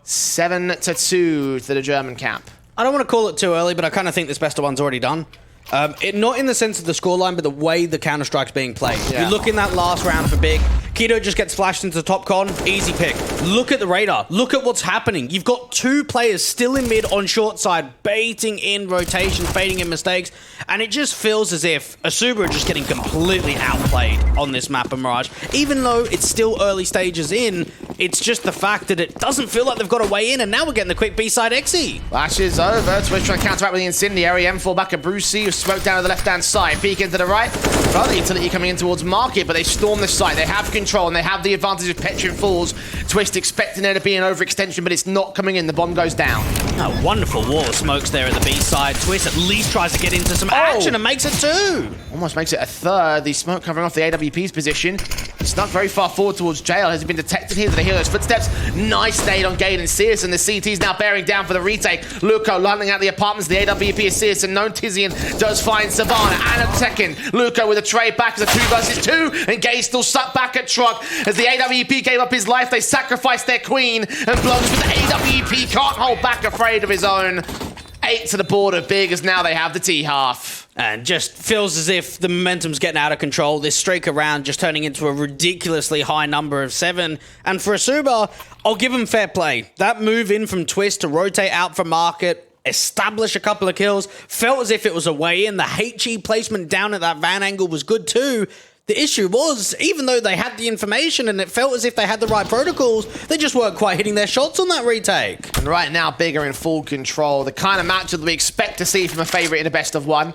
7-2 to the German camp. I don't want to call it too early, but I kind of think this best of one's already done. Not in the sense of the scoreline, but the way the Counter-Strike's being played. Yeah. You look in that last round for Big. Keto just gets flashed into the top con. Easy pick. Look at the radar. Look at what's happening. You've got 2 players still in mid on short side, baiting in rotations, baiting in mistakes, and it just feels as if eSuba are just getting completely outplayed on this map of Mirage. Even though it's still early stages in, it's just the fact that it doesn't feel like they've got a way in, and now we're getting the quick B-side Xe. Flash is over. Twitch trying to counteract with the incendiary. M4 back at Brucey, who smoked down to the left-hand side. Peek into the right. Well, the utility coming in towards market, but they storm the site. They have control, and they have the advantage of Petrin falls. Twist expecting there to be an overextension, but it's not coming in. The bomb goes down. A wonderful wall of smokes there at the B-side. Twist at least tries to get into some action and makes it 2. Almost makes it a 3rd. The smoke covering off the AWP's position. He's not very far forward towards jail. Has he been detected here? Do they hear those footsteps? Nice nade on Gade and Searson. The CT's now bearing down for the retake. Luco landing out the apartments. The AWP is Searson. Known Tizian does find Savannah. And a second. Luco with a trade back as a 2 versus 2. And Gade still stuck back at truck. As the AWP gave up his life, they sacrificed their queen. And Blows with the AWP can't hold back, afraid of his own. 8 to the board of Big, as now they have the T-half. And just feels as if the momentum's getting out of control. This streak around just turning into a ridiculously high number of 7. And for eSuba, I'll give them fair play. That move in from Twist to rotate out for market, establish a couple of kills, felt as if it was a way in. The HE placement down at that van angle was good too. The issue was, even though they had the information and it felt as if they had the right protocols, they just weren't quite hitting their shots on that retake. And right now, Big are in full control. The kind of matchup that we expect to see from a favourite in a best of 1.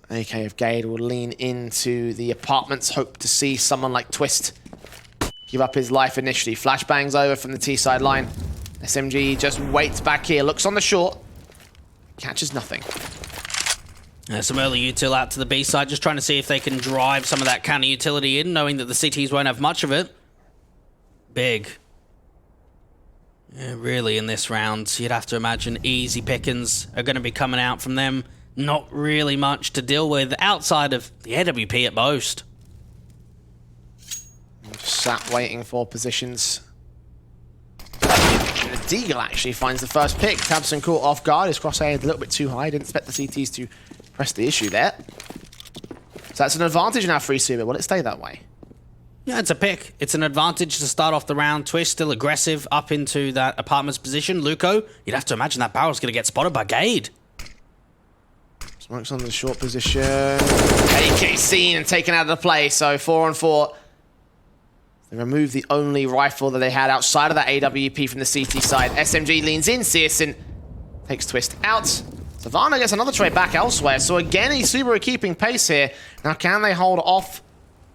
AK of Gade will lean into the apartments, hope to see someone like Twist give up his life initially. Flashbangs over from the T-side line. SMG just waits back here, looks on the short, catches nothing. Some early util out to the B side, just trying to see if they can drive some of that counter utility in, knowing that the CTs won't have much of it. Big. Yeah, really, in this round, you'd have to imagine easy pickings are going to be coming out from them. Not really much to deal with outside of the AWP at most. Just sat waiting for positions. Deagle actually finds the first pick. Tabson caught off guard. His crosshair a little bit too high. Didn't expect the CTs to press the issue there. So that's an advantage now for eSuba. Will it stay that way? Yeah, it's a pick. It's an advantage to start off the round. Twist still aggressive up into that apartment's position. Luco, you'd have to imagine that barrel's going to get spotted by Gade. Smokes on the short position. AK seen and taken out of the play. So 4 on 4. They removed the only rifle that they had outside of that AWP from the CT side. SMG leans in. Searson takes Twist out. Savannah gets another trade back elsewhere. So again, eSuba are keeping pace here. Now, can they hold off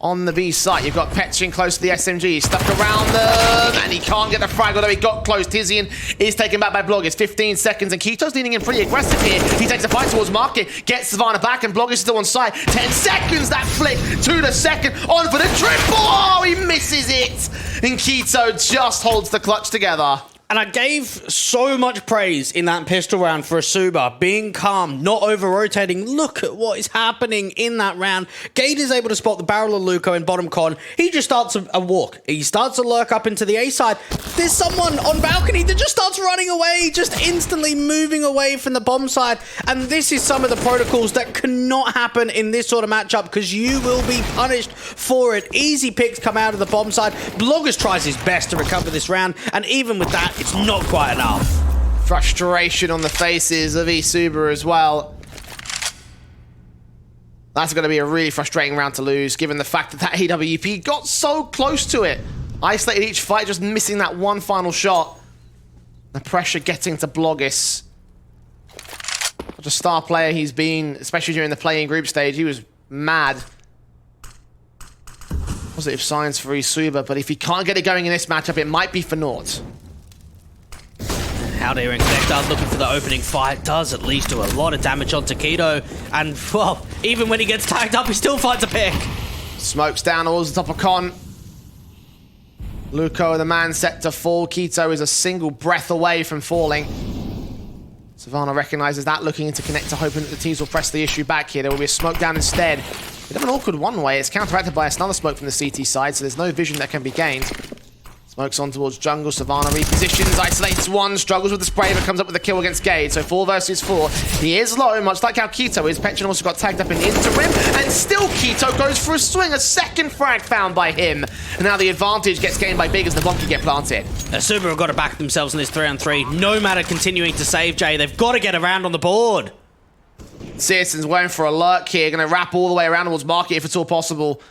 On the B site, you've got Petchin close to the SMG, stuck around them, and he can't get the frag, although he got close. Tizian is taken back by Blog. It's 15 seconds, and Kito's leaning in pretty aggressive here. He takes a fight towards Market, gets Savannah back, and Blog is still on site. 10 seconds, that flick to the second, on for the triple! Oh, he misses it! And Kito just holds the clutch together. And I gave so much praise in that pistol round for eSuba, being calm, not over-rotating. Look at what is happening in that round. Gade is able to spot the barrel of Luco in bottom con. He just starts a walk. He starts to lurk up into the A side. There's someone on balcony that just starts running away, just instantly moving away from the bomb side. And this is some of the protocols that cannot happen in this sort of matchup because you will be punished for it. Easy picks come out of the bomb side. Bloggers tries his best to recover this round, and even with that, it's not quite enough. Frustration on the faces of eSuba as well. That's going to be a really frustrating round to lose, given the fact that AWP got so close to it. Isolated each fight, just missing that one final shot. The pressure getting to Bloggis. Such a star player he's been, especially during the playing group stage. He was mad. Positive signs for eSuba, but if he can't get it going in this matchup, it might be for naught. Out here in Connector, looking for the opening fight, does at least do a lot of damage on Taquito, and well, even when he gets tagged up, he still finds a pick. Smokes down towards the top of Con. Luco, the man set to fall. Kito is a single breath away from falling. Savannah recognizes that, looking into Connector, hoping that the teams will press the issue back here. There will be a smoke down instead. Bit of an awkward one-way. It's counteracted by another smoke from the CT side, so there's no vision that can be gained. Smokes on towards jungle. Savannah repositions, isolates one, struggles with the spray, but comes up with a kill against Gade. So 4 versus 4. He is low, much like how Kito is. Petchin also got tagged up in the interim, and still Kito goes for a swing. A second frag found by him. And now the advantage gets gained by Big as the bomb can get planted. eSuba have got to back themselves in this 3-on-3. No matter continuing to save Jay, they've got to get around on the board. Citizen's going for a lurk here, going to wrap all the way around towards Market if it's all possible.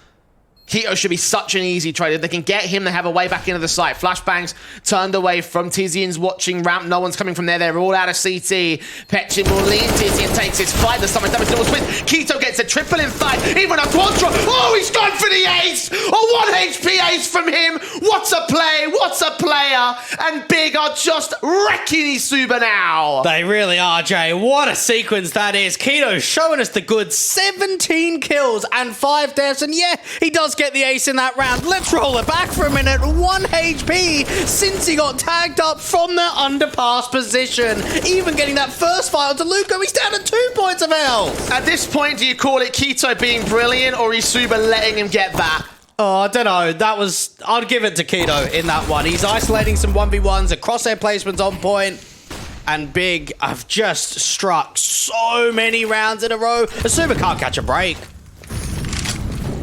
Kito should be such an easy trade. If they can get him, they have a way back into the site. Flashbangs turned away from Tizian's watching ramp. No one's coming from there. They're all out of CT. Petchin will lean. Tizian takes his fight. There's something damage to Smith. Kito gets a triple in fact. Even a quadra. Oh, he's gone for the ace. A 1 HP ace from him. What a play. What a player. And Big are just wrecking eSuba now. They really are, Jay. What a sequence that is. Kito showing us the good 17 kills and 5 deaths. And yeah, he does get the ace in that round. Let's roll it back for a minute. 1 HP since he got tagged up from the underpass position. Even getting that first fight onto Luco, he's down to 2 points of health. At this point, do you call it Kito being brilliant or eSuba letting him get that? Oh, I don't know. I'd give it to Kito in that one. He's isolating some 1v1s, a crosshair placement's on point. And Big have just struck so many rounds in a row. eSuba can't catch a break.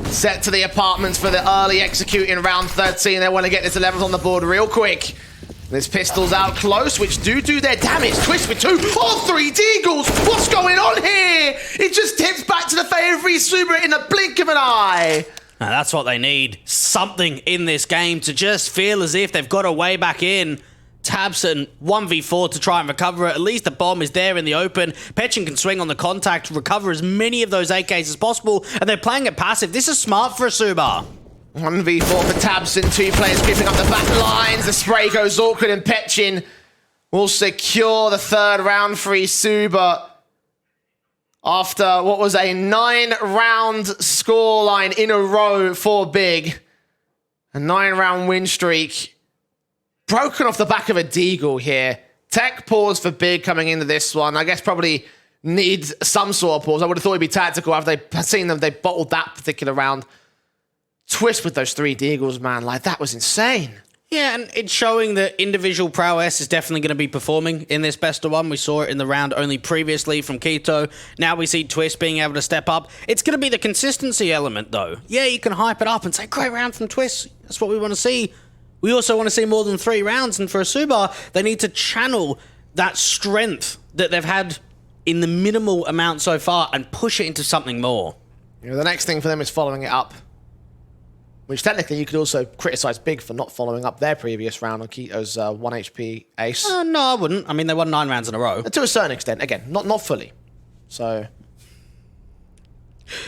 Set to the apartments for the early execute in round 13. They want to get this 11th on the board real quick. There's pistols out close, which do their damage. Twist with 2 or 3 deagles. What's going on here? It just tips back to the favor of eSuba in the blink of an eye. Now, that's what they need. Something in this game to just feel as if they've got a way back in. Tabson 1v4 to try and recover it. At least the bomb is there in the open. Petchin can swing on the contact, recover as many of those AKs as possible, and they're playing it passive. This is smart for eSuba. 1v4 for Tabson. 2 players creeping up the back lines. The spray goes awkward, and Petchin will secure the 3rd round for eSuba. After what was a 9-round scoreline in a row for Big. A 9-round win streak. Broken off the back of a deagle here. Tech pause for Big coming into this one. I guess probably needs some sort of pause. I would have thought it'd be tactical after they seen them. They bottled that particular round. Twist with those 3 deagles, man. Like, that was insane. Yeah, and it's showing that individual prowess is definitely going to be performing in this best of one. We saw it in the round only previously from Kito. Now we see Twist being able to step up. It's going to be the consistency element, though. Yeah, you can hype it up and say, great round from Twist. That's what we want to see. We also want to see more than 3 rounds, and for eSuba, they need to channel that strength that they've had in the minimal amount so far and push it into something more. You know, the next thing for them is following it up. Which technically you could also criticize Big for not following up their previous round on Kito's 1 HP ace. No, I wouldn't. I mean, they won 9 rounds in a row. To a certain extent. Again, not fully. So...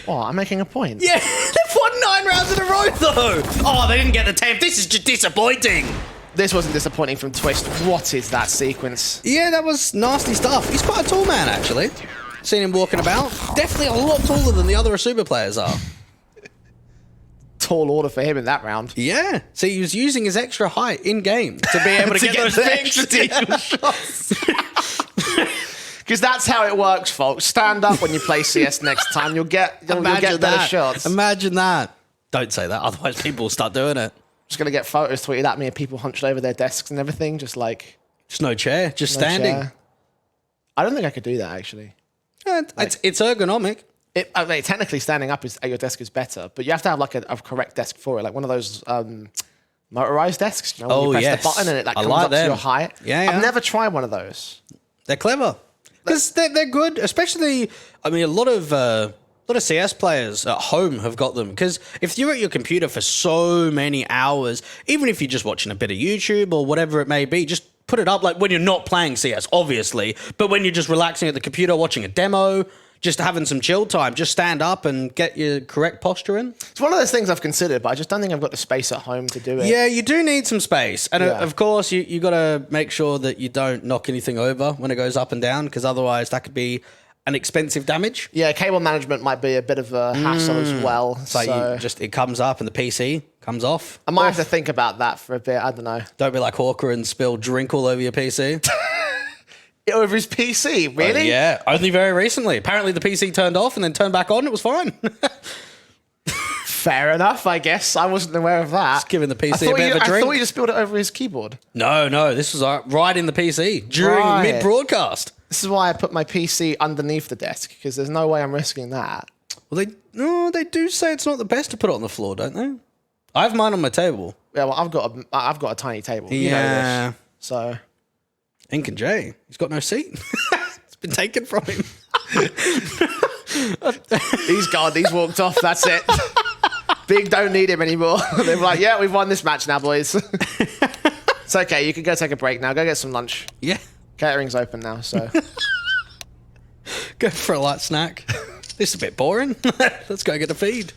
Oh, I'm making a point. Yeah, they've won won 9 rounds in a row, though. Oh, they didn't get the 10th. This is just disappointing. This wasn't disappointing from Twist. What is that sequence? Yeah, that was nasty stuff. He's quite a tall man, actually. Seen him walking about. Definitely a lot taller than the other eSuba players are. Tall order for him in that round. Yeah. So he was using his extra height in-game to be able to, get those big strategic shots. Because that's how it works, folks. Stand up when you play CS next time. You'll get better shots. Imagine that. Don't say that, otherwise people will start doing it. Just going to get photos tweeted at me of people hunched over their desks and everything, just like... Just no chair, just no standing. chair. I don't think I could do that, actually. It's ergonomic. I mean, technically, standing up at your desk is better, but you have to have like a correct desk for it, like one of those motorized desks. You know, when you press the button and it like comes up to your height. Yeah. I've never tried one of those. They're clever because they're good. Especially, I mean, a lot of CS players at home have got them because if you're at your computer for so many hours, even if you're just watching a bit of YouTube or whatever it may be, just put it up like when you're not playing CS, obviously, but when you're just relaxing at the computer, watching a demo. Just having some chill time, just stand up and get your correct posture in. It's one of those things I've considered, but I just don't think I've got the space at home to do it. Yeah, you do need some space. And of course, you got to make sure that you don't knock anything over when it goes up and down, because otherwise that could be an expensive damage. Yeah, cable management might be a bit of a hassle as well. So it comes up and the PC comes off. I might have to think about that for a bit. I don't know. Don't be like Hawker and spill drink all over your PC. Over his PC, really? Yeah, only very recently. Apparently the PC turned off and then turned back on. It was fine. Fair enough, I guess. I wasn't aware of that. Just giving the PC a bit of a drink. I thought you just spilled it over his keyboard. No, this was right in the PC during mid-broadcast. This is why I put my PC underneath the desk, because there's no way I'm risking that. Well, they do say it's not the best to put it on the floor, don't they? I have mine on my table. Yeah, well, I've got a tiny table. You know this. So... Ink and Jay, he's got no seat. It's been taken from him. He's gone. He's walked off. That's it. Big don't need him anymore. They're like, yeah, we've won this match now, boys. It's okay. You can go take a break now. Go get some lunch. Yeah. Catering's open now, so. Go for a light snack. This is a bit boring. Let's go get a feed.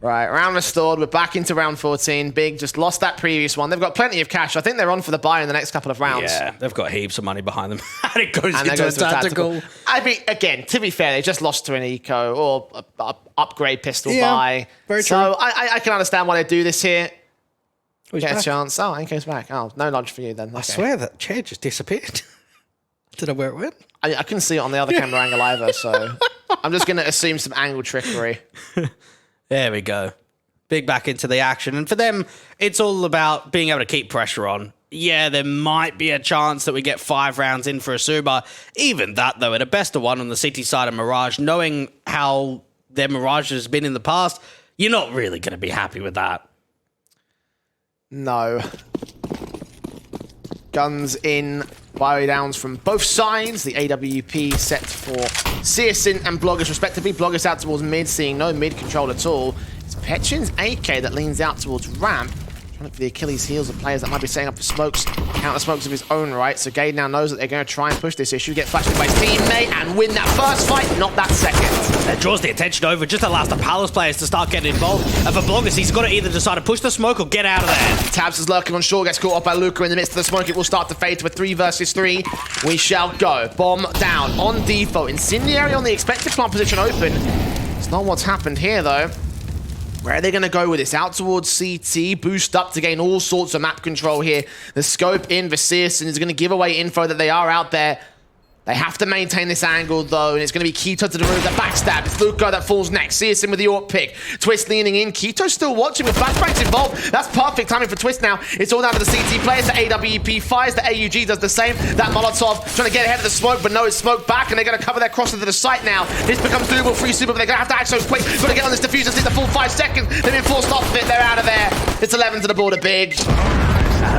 Right, round restored. We're back into round 14. Big just lost that previous one. They've got plenty of cash. I think they're on for the buy in the next couple of rounds. Yeah, they've got heaps of money behind them. And it goes into a tactical. I mean, again, to be fair, they just lost to an eco or a upgrade pistol buy. Very true. So I can understand why they do this here. Oh, Get a chance. Oh, Inco's back. Oh, no lunch for you then. Okay. I swear that chair just disappeared. Did I where it went? I couldn't see it on the other camera angle either, so I'm just going to assume some angle trickery. There we go. Big back into the action. And for them, it's all about being able to keep pressure on. Yeah, there might be a chance that we get 5 rounds in for eSuba. Even that, though, at a best of 1 on the City side of Mirage, knowing how their Mirage has been in the past, you're not really going to be happy with that. No. Guns in, bio downs from both sides. The AWP set for Searson and Bloggers, respectively. Bloggers out towards mid, seeing no mid control at all. It's Petchin's AK that leans out towards ramp. Trying to look for the Achilles heels of players that might be setting up for smokes, counter smokes of his own right. So Gade now knows that they're going to try and push this issue, get flashed by his teammate, and win that first fight, not that second. That draws the attention over, just allows the Palace players to start getting involved. And for Bloggers, he's got to either decide to push the smoke or get out of there. Tabs is lurking on shore, gets caught up by Luca in the midst of the smoke. It will start to fade to a 3 versus 3. We shall go. Bomb down on default. Incendiary on the expected plant position open. It's not what's happened here, though. Where are they going to go with this? Out towards CT, boost up to gain all sorts of map control here. The scope in for Searson is going to give away info that they are out there. They have to maintain this angle, though, and it's going to be Keto to remove the backstab. It's Luca that falls next. Searson with the AWP pick. Twist leaning in. Keto still watching with flashbangs involved. That's perfect timing for Twist now. It's all down to the CT players. The AWP fires. The AUG does the same. That Molotov trying to get ahead of the smoke, but no, it's smoke back, and they're going to cover their crosser to the site now. This becomes doable for eSuba, but they're going to have to act so quick. Got to get on this diffuser. It's the full 5 seconds. They've been forced off of it. They're out of there. It's 11 to the border, Big.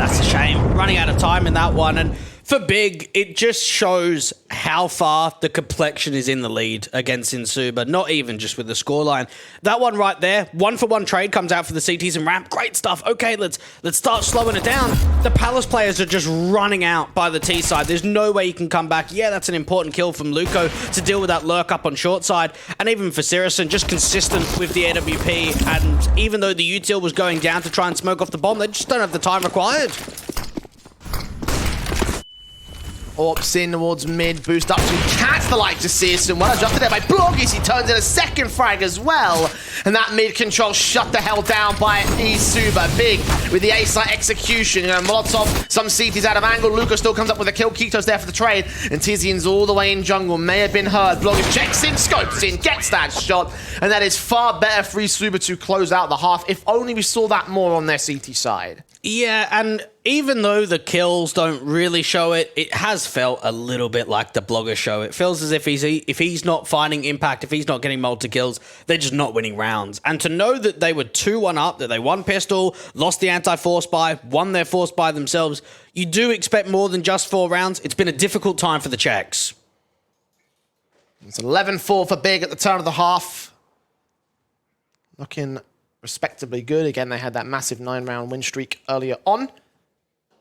That's a shame. Running out of time in that one. And for Big, it just shows how far the complexion is in the lead against eSuba, not even just with the scoreline. That one right there, 1-for-1 trade comes out for the CTs and ramp. Great stuff. Okay, let's start slowing it down. The Palace players are just running out by the T side. There's no way you can come back. Yeah, that's an important kill from Luco to deal with that lurk up on short side. And even for Sirison, just consistent with the AWP. And even though the util was going down to try and smoke off the bomb, they just don't have the time required. Orps in towards mid, boost up to catch the likes of Searson. Well adjusted there by Bloggies. He turns in a second frag as well. And that mid control shut the hell down by eSuba. Big with the A-site execution. You know, Molotov, some CTs out of angle. Luca still comes up with a kill. Kito's there for the trade. And Tizian's all the way in jungle. May have been heard. Bloggies checks in, scopes in, gets that shot. And that is far better for eSuba to close out the half. If only we saw that more on their CT side. Yeah, and even though the kills don't really show it, it has felt a little bit like the bloggers show. It feels as if he's not finding impact, if he's not getting multi-kills, they're just not winning rounds. And to know that they were 2-1 up, that they won pistol, lost the anti-force buy, won their force buy themselves, you do expect more than just 4 rounds. It's been a difficult time for the Czechs. It's 11-4 for Big at the turn of the half. Looking respectably good. Again, they had that massive 9-round win streak earlier on. And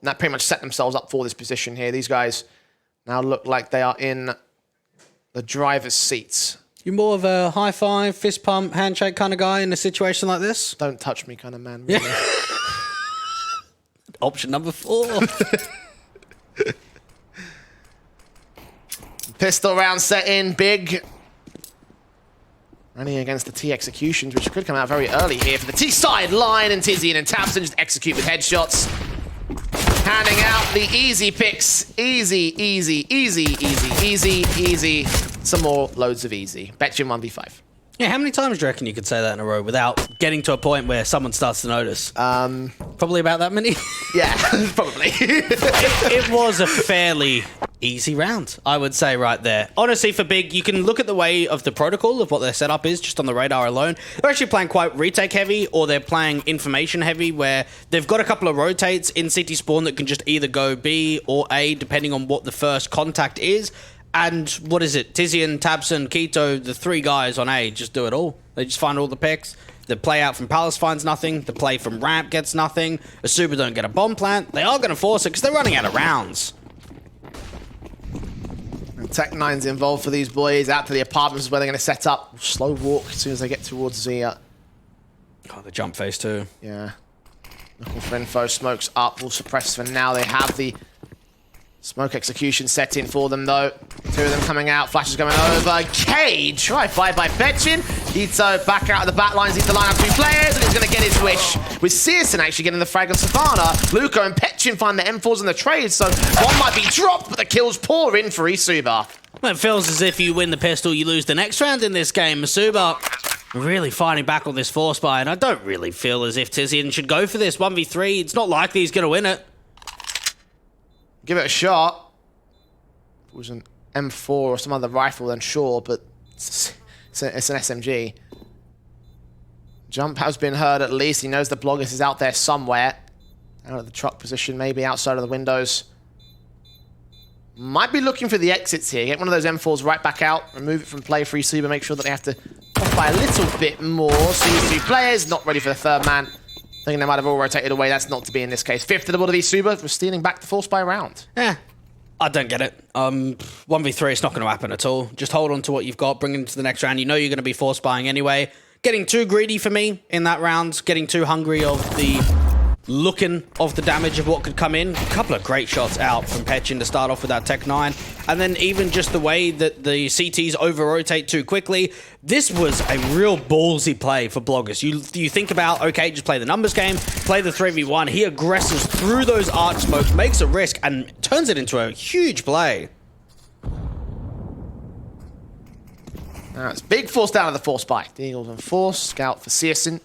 that pretty much set themselves up for this position here. These guys now look like they are in the driver's seats. You're more of a high five, fist pump, handshake kind of guy in a situation like this? Don't touch me kind of man, really. Yeah. Option number 4. Pistol round set in. Big running against the T executions, which could come out very early here for the T side line, and Tizian and Tabson just execute with headshots. Handing out the easy picks. Easy, easy, easy, easy, easy, easy. Some more loads of easy. Bet you 1v5. Yeah, how many times do you reckon you could say that in a row without getting to a point where someone starts to notice? Probably about that many. Yeah, probably. It was a fairly easy round, I would say, right there. Honestly, for Big, you can look at the way of the protocol of what their setup is just on the radar alone. They're actually playing quite retake heavy, or they're playing information heavy, where they've got a couple of rotates in CT spawn that can just either go B or A, depending on what the first contact is. And what is it? Tizian, Tabson, Kito, the 3 guys on A just do it all. They just find all the picks. The play out from Palace finds nothing. The play from Ramp gets nothing. eSuba don't get a bomb plant. They are going to force it because they're running out of rounds. Tech9's involved for these boys. Out to the apartments where they're going to set up. Slow walk as soon as they get towards the... Oh, the jump phase too. Yeah. Looking for info. Smokes up. Will suppress for now. They have the smoke execution set in for them, though. 2 of them coming out. Flash is going over. Cage. Right, by Petchin. Ito back out of the back lines. Needs to line up 2 players, and he's going to get his wish. With Searson actually getting the frag on Savannah. Luco and Petchin find the M4s in the trade, so one might be dropped, but the kills pour in for eSuba. Well, it feels as if you win the pistol, you lose the next round in this game. eSuba really fighting back on this force buy, and I don't really feel as if Tizian should go for this 1v3. It's not likely he's going to win it. Give it a shot. If it was an M4 or some other rifle, then sure, but it's an SMG. Jump has been heard at least. He knows the Bloggers is out there somewhere. Out of the truck position, maybe outside of the windows. Might be looking for the exits here. Get one of those M4s right back out. Remove it from play for eSuba. Make sure that they have to off by a little bit more. See 2 players. Not ready for the 3rd man. Thinking they might have all rotated away. That's not to be in this case. 5th to the board of eSuba for stealing back the force by round. Yeah, I don't get it. 1v3, it's not going to happen at all. Just hold on to what you've got. Bring it into the next round. You know you're going to be force buying anyway. Getting too greedy for me in that round. Getting too hungry of the looking of the damage of what could come in. A couple of great shots out from Petchin to start off with that Tech9. And then even just the way that the CTs over-rotate too quickly. This was a real ballsy play for Bloggers. You think about, okay, just play the numbers game, play the 3v1. He aggresses through those arc smokes, makes a risk, and turns it into a huge play. It's big force down to the force buy. The Eagles on force. Scout for Searson.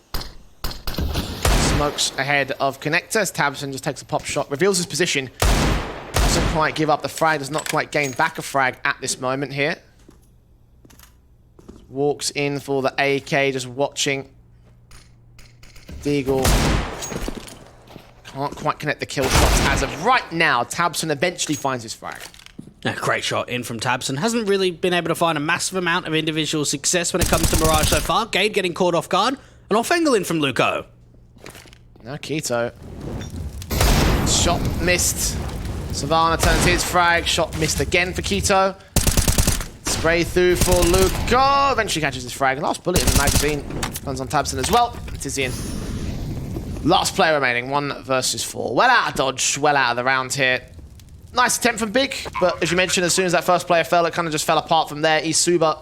Smokes ahead of Connector. Tabson just takes a pop shot, reveals his position. Doesn't quite give up the frag, does not quite gain back a frag at this moment here. Walks in for the AK, just watching Deagle Can't quite connect the kill shots as of right now. Tabson eventually finds his frag. A great shot in from Tabson. Hasn't really been able to find a massive amount of individual success when it comes to Mirage so far. Gade getting caught off guard. An off-angle in from Luco. Now Keto. Shot missed. Savannah turns his frag. Shot missed again for Keto. Spray through for Luco. Eventually catches his frag. Last bullet in the magazine. Runs on Tabson as well. Tizian. Last player remaining. 1 versus 4. Well out of dodge. Well out of the round here. Nice attempt from Big. But as you mentioned, as soon as that first player fell, it kind of just fell apart from there. eSuba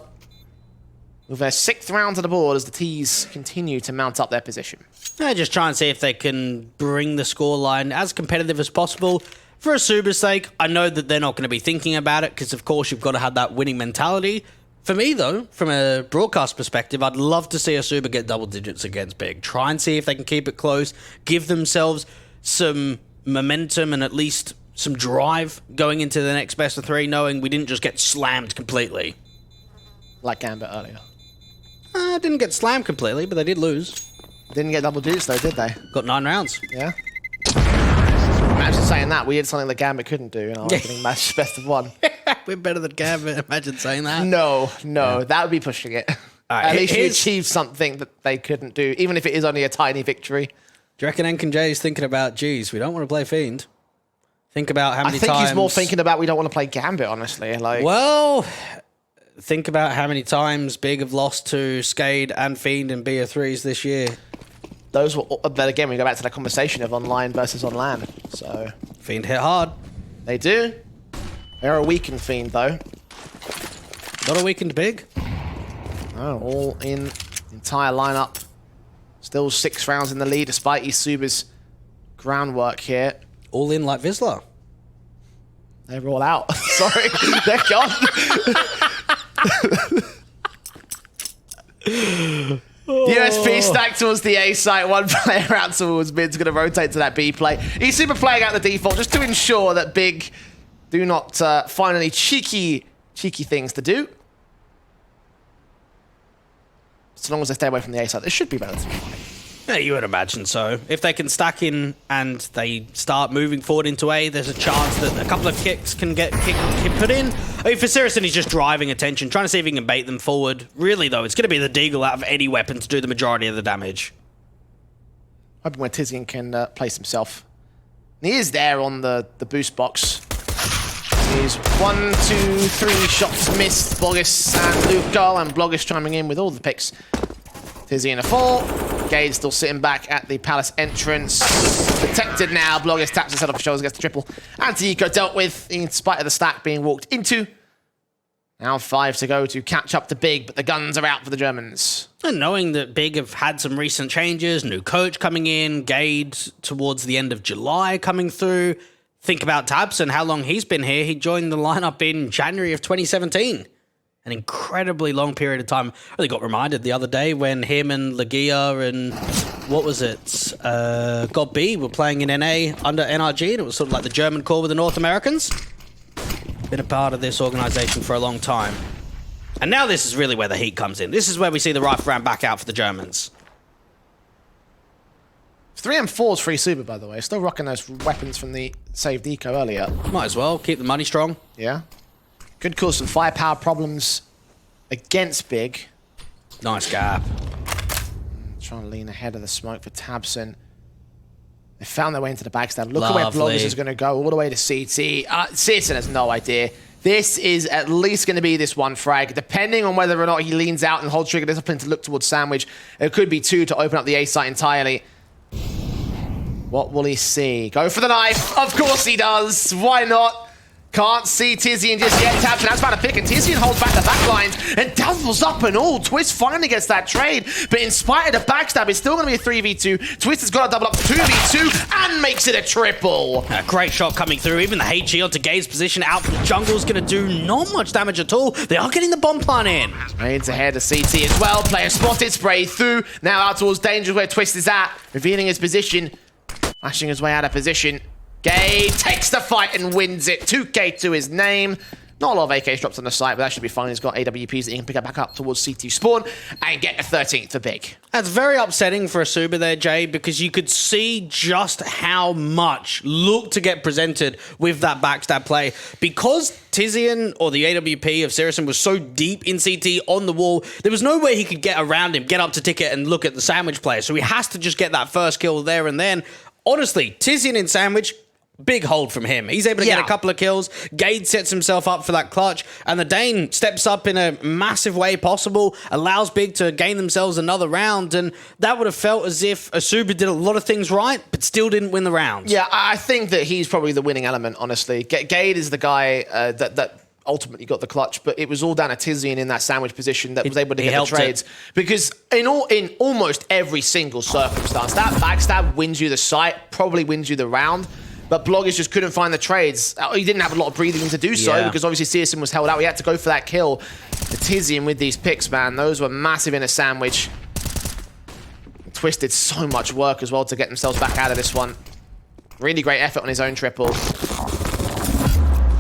with their 6th round to the board as the T's continue to mount up their position. I just try and see if they can bring the scoreline as competitive as possible. For eSuba's sake, I know that they're not going to be thinking about it because, of course, you've got to have that winning mentality. For me, though, from a broadcast perspective, I'd love to see eSuba get double digits against Big. Try and see if they can keep it close, give themselves some momentum and at least some drive going into the next best of 3, knowing we didn't just get slammed completely. Like Gambit earlier. Didn't get slammed completely, but they did lose. Didn't get double digits though, did they? Got 9 rounds. Yeah. Imagine saying that. We did something that Gambit couldn't do in our opening match best of 1. We're better than Gambit. Imagine saying that. No, that would be pushing it. Right, At least you achieved something that they couldn't do, even if it is only a tiny victory. Do you reckon N.K.J is thinking about, geez, we don't want to play Fiend? Think about how many times... I think he's more thinking about we don't want to play Gambit, honestly. Like, well, think about how many times Big have lost to Skade and Fiend in BO3s this year. those were... But again, we go back to the conversation of online versus on LAN. So Fiend hit hard. they do. They're a weakened Fiend, though. Not a weakened Big. Oh, all in entire lineup. Still 6 rounds in the lead, despite eSuba's groundwork here. All in like Vizsla. They're all out. Sorry, they're gone. USP stacked towards the A site. 1 player out towards mid's going to rotate to that B play. eSuba playing out the default just to ensure that Big do not find any cheeky things to do. As long as they stay away from the A site, they should be relatively fine. Yeah, you would imagine so. If they can stack in and they start moving forward into A, there's a chance that a couple of kicks can get put in. I mean, for Sirison, he's just driving attention, trying to see if he can bait them forward. Really, though, it's going to be the Deagle out of any weapon to do the majority of the damage. Hoping where Tizian can place himself. And he is there on the boost box. He's 1, 2, 3 shots missed. Blogus and Luke and Blogus chiming in with all the picks. Tizian a 4. Gade still sitting back at the palace entrance. Protected now. Blogus taps his head off his shoulders, gets the triple. Anti-Eco dealt with in spite of the stack being walked into. Now 5 to go to catch up to Big, but the guns are out for the Germans. And knowing that Big have had some recent changes, new coach coming in, Gade towards the end of July coming through. Think about Tabs and how long he's been here. He joined the lineup in January of 2017. An incredibly long period of time. I really got reminded the other day when him and Legia and what was it? God B were playing in NA under NRG, and it was sort of like the German core with the North Americans. Been a part of this organization for a long time. And now this is really where the heat comes in. This is where we see the rifle round back out for the Germans. 3 and 4s for eSuba, by the way. Still rocking those weapons from the saved eco earlier. Might as well keep the money strong. Yeah. Could cause some firepower problems against Big. Nice gap. Trying to lean ahead of the smoke for Tabson. They found their way into the backstab. Look at where Lovely. Bloggers is going to go, all the way to CT. Citizen has no idea. This is at least going to be this 1 frag. Depending on whether or not he leans out and holds trigger discipline to look towards Sandwich, it could be 2 to open up the A site entirely. What will he see? Go for the knife. Of course he does. Why not? Can't see Tizian just yet. Tabson has about a pick, and Tizian holds back the back lines and doubles up and all. Twist finally gets that trade, but in spite of the backstab, it's still going to be a 3v2. Twist has got to double up 2v2 and makes it a triple. A great shot coming through. Even the HE onto Gabe's position out from the jungle is going to do not much damage at all. They are getting the bomb plant in. Raids ahead of CT as well. Player spotted, spray through. Now out towards danger where Twist is at, revealing his position. Flashing his way out of position. Gade takes the fight and wins it. 2K to his name. Not a lot of AKs dropped on the site, but that should be fine. He's got AWPs that he can pick up back up towards CT spawn and get a 13th for Big. That's very upsetting for eSuba there, Jay, because you could see just how much looked to get presented with that backstab play. Because Tizian, or the AWP of Sirison, was so deep in CT on the wall, there was no way he could get around him, get up to Ticket, and look at the sandwich player. So he has to just get that first kill there and then. Honestly, Tizian in sandwich, big hold from him. He's able to get a couple of kills. Gade sets himself up for that clutch, and the Dane steps up in a massive way possible, allows Big to gain themselves another round, and that would have felt as if eSuba did a lot of things right, but still didn't win the round. Yeah, I think that he's probably the winning element, honestly. Gade is the guy that ultimately got the clutch, but it was all down to Tizian in that sandwich position that was able to get the trades. Because in almost every single circumstance, that backstab wins you the site, probably wins you the round. But Bloggers just couldn't find the trades. He didn't have a lot of breathing to do so because obviously Searson was held out. He had to go for that kill. The Tizian with these picks, man, those were massive in a sandwich. Twisted so much work as well to get themselves back out of this one. Really great effort on his own triple.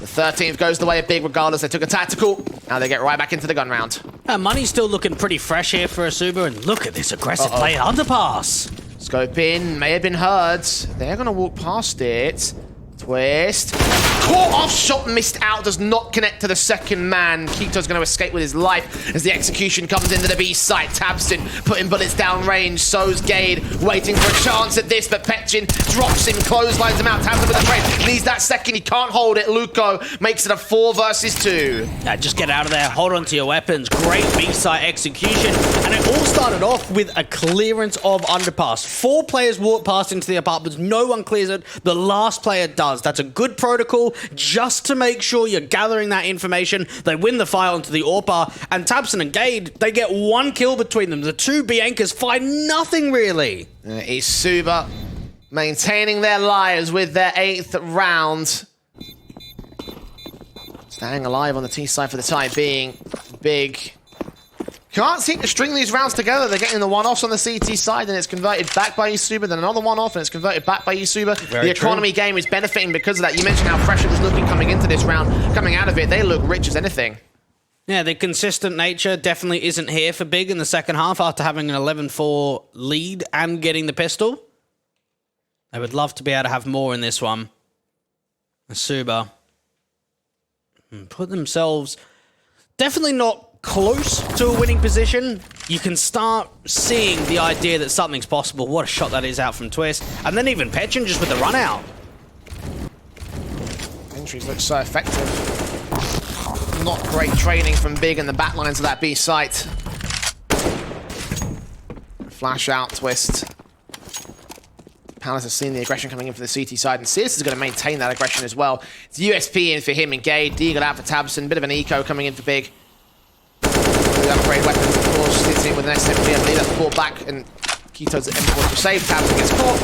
The 13th goes the way of Big regardless. They took a tactical. Now they get right back into the gun round. Money's still looking pretty fresh here for eSuba, and look at this aggressive play underpass. Scope in, may have been heard. They're going to walk past it. Twist. Caught off shot, missed out, does not connect to the second man. Kito's going to escape with his life as the execution comes into the B site. Tabson putting bullets down range. So's Gade waiting for a chance at this, but Petchin drops him, clotheslines him out. Tabson with the trade. Needs that second, he can't hold it. Luco makes it a 4 versus 2. Just get out of there, hold on to your weapons. Great B site execution, and it all started off with a clearance of underpass. 4 players walk past into the apartments, no one clears it. The last player does. That's a good protocol just to make sure you're gathering that information. They win the fight onto the AWPer, and Tabson and Gade, they get 1 kill between them. The 2 B anchors find nothing really. eSuba maintaining their lives with their 8th round. Staying alive on the T side for the time being. Big. Can't seem to string these rounds together. They're getting the one-offs on the CT side, and it's converted back by eSuba, then another one-off, and it's converted back by eSuba. The economy game is benefiting because of that. You mentioned how fresh it was looking coming into this round. Coming out of it, they look rich as anything. Yeah, the consistent nature definitely isn't here for Big in the second half after having an 11-4 lead and getting the pistol. I would love to be able to have more in this one. eSuba put themselves definitely not close to a winning position. You can start seeing the idea that something's possible. What a shot that is out from Twist. And then even Petchin just with the run out. Entries look so effective. Not great training from Big in the back lines of that B site. Flash out, Twist. Palace has seen the aggression coming in for the CT side, and Sears is going to maintain that aggression as well. It's USP in for him and Gade. Deagle out for Tabson. Bit of an eco coming in for Big. Upgrade weapons, of course. Sits in with an SMG. I believe that's brought back, and Kito's M4 to save. Tabson gets caught.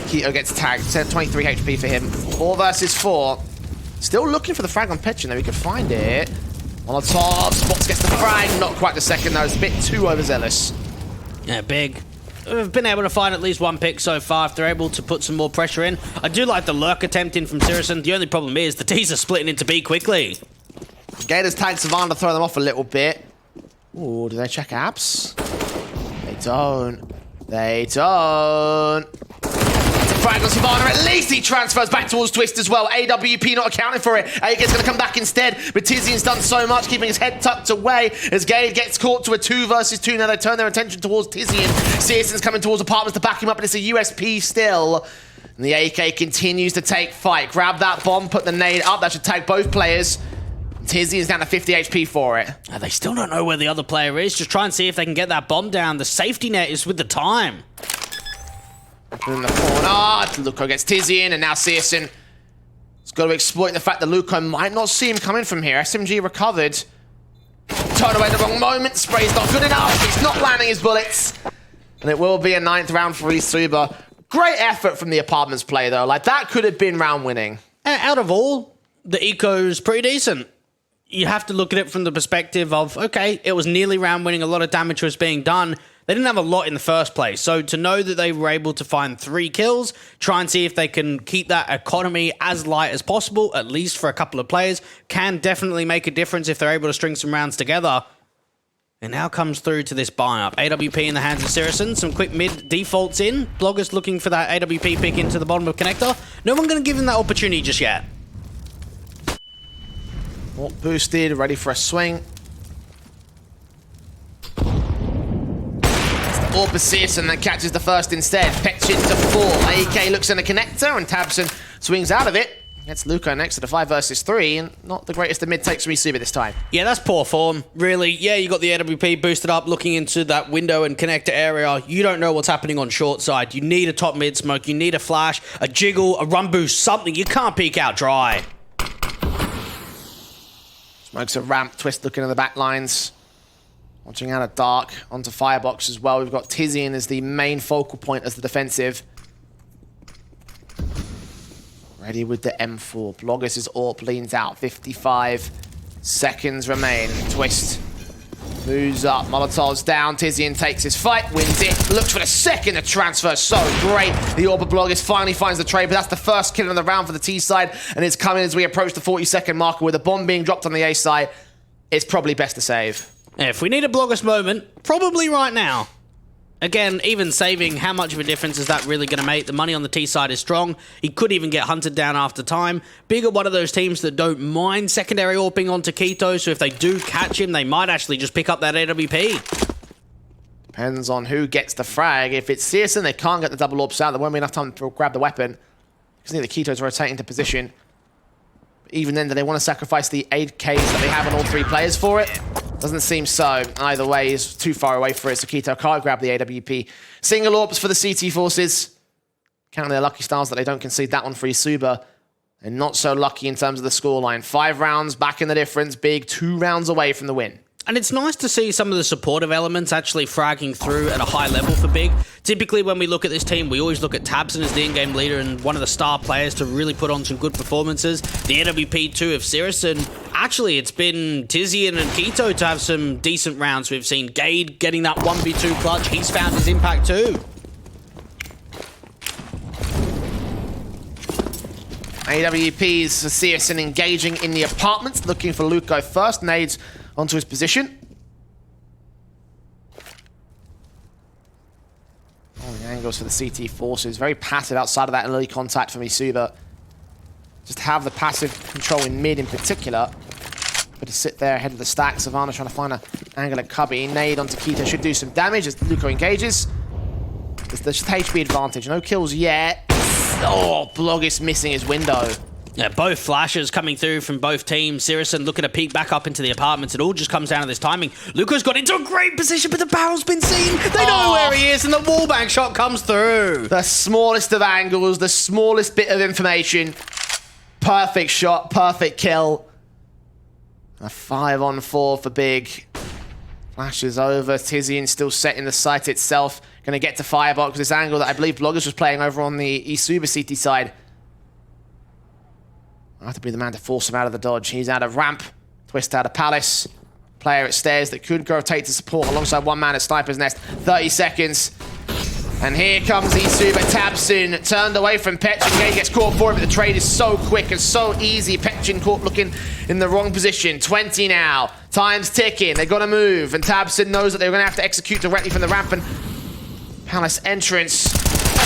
Kito gets tagged. 23 HP for him. 4 versus 4. Still looking for the frag on Petchin, though. He could find it. On the top, Spots gets the frag. Not quite the second, though. It's a bit too overzealous. Yeah, Big. We've been able to find at least 1 pick so far if they're able to put some more pressure in. I do like the lurk attempt in from Sirison. The only problem is the T's are splitting into B quickly. Gators tagged Savannah to throw them off a little bit. Ooh, do they check apps? They don't. They don't. Frag on Savannah, at least he transfers back towards Twist as well. AWP not accounting for it. Aga's going to come back instead, but Tizian's done so much, keeping his head tucked away as Gade gets caught to a 2 versus 2. Now they turn their attention towards Tizian. Searson's coming towards apartments to back him up, but it's a USP still. And the AK continues to take fight. Grab that bomb, put the nade up. That should tag both players. Tizian's down to 50 HP for it. They still don't know where the other player is. Just try and see if they can get that bomb down. The safety net is with the time. In the corner, Luco gets Tizian, and now Searson has got to exploit the fact that Luco might not see him coming from here. SMG recovered. Turn away at the wrong moment. Spray's not good enough. He's not landing his bullets. And it will be a 9th round for eSuba. Great effort from the apartments play, though. Like, that could have been round winning. Out of all, the eco's pretty decent. You have to look at it from the perspective of, okay, it was nearly round winning. A lot of damage was being done. they didn't have a lot in the first place. So to know that they were able to find 3 kills, try and see if they can keep that economy as light as possible, at least for a couple of players, can definitely make a difference if they're able to string some rounds together. It now comes through to this buy-up. AWP in the hands of Sirison. Some quick mid defaults in. Bloggers looking for that AWP pick into the bottom of connector. No one going to give him that opportunity just yet. All boosted, ready for a swing. Orb assists and then catches the first instead. Petchin to 4. AK looks in the connector and Tabson swings out of it. Gets Luco next to the 5 versus 3, and not the greatest of mid takes from eSuba this time. Yeah, that's poor form, really. Yeah, you got the AWP boosted up, looking into that window and connector area. You don't know what's happening on short side. You need a top mid smoke, you need a flash, a jiggle, a run boost, something. You can't peek out dry. Smokes a ramp, Twist looking at the back lines. Watching out of dark, onto Firebox as well. We've got Tizian as the main focal point as the defensive. Ready with the M4. Bloggers' AWP leans out. 55 seconds remain. Twist moves up. Molotov's down. Tizian takes his fight, wins it. Looks for the second. The transfer so great. The AWP of Bloggers finally finds the trade, but that's the first kill of the round for the T side, and it's coming as we approach the 40-second marker with a bomb being dropped on the A side. It's probably best to save. Yeah, if we need a Bloggers moment, probably right now. Again, even saving, how much of a difference is that really going to make? The money on the T side is strong. He could even get hunted down after time. Big at one of those teams that don't mind secondary AWPing onto Keto, so if they do catch him, they might actually just pick up that AWP. Depends on who gets the frag. If it's Searson, they can't get the double AWPs out. There won't be enough time to grab the weapon. Because neither Keto's rotating into position. But even then, do they want to sacrifice the 8Ks that they have on all 3 players for it? Doesn't seem so. Either way, he's too far away for it, so Keto can't grab the AWP. Single AWPs for the CT forces. Counting their lucky stars that they don't concede that one for eSuba. And not so lucky in terms of the scoreline. 5 rounds back in the difference. Big 2 rounds away from the win. And it's nice to see some of the supportive elements actually fragging through at a high level for Big. Typically, when we look at this team, we always look at Tabson as the in-game leader and one of the star players to really put on some good performances. The AWP 2 of Sirison. Actually, it's been Tizian and Keto to have some decent rounds. We've seen Gade getting that 1v2 clutch. He's found his impact too. AWP's for Sirison engaging in the apartments, looking for Luco first. Nades onto his position. Oh, the angles for the CT forces. Very passive outside of that early contact from eSuba. Just have the passive control in mid in particular. But to sit there ahead of the stack, Savannah trying to find an angle at Cubby. Nade onto Keto should do some damage as Luco engages. There's just HP advantage. No kills yet. Oh, Bloggis missing his window. Yeah, both flashes coming through from both teams. Sirison looking to peek back up into the apartments. It all just comes down to this timing. Luca's got into a great position, but the barrel's been seen. They know where he is, and the wallbang shot comes through. The smallest of angles, the smallest bit of information. Perfect shot, perfect kill. A 5-on-4 for Big. Flashes over. Tizian still set in the site itself. Going to get to Firebox. This angle that I believe Bloggers was playing over on the eSuba CT side. I have to be the man to force him out of the dodge. He's out of ramp. Twist out of Palace. Player at stairs that could rotate to support alongside one man at Sniper's Nest. 30 seconds. And here comes eSuba. Tabson turned away from Petchin. Gay gets caught for it, but the trade is so quick and so easy. Petchin caught looking in the wrong position. 20 now. Time's ticking. They've got to move. And Tabson knows that they're going to have to execute directly from the ramp. And Palace entrance.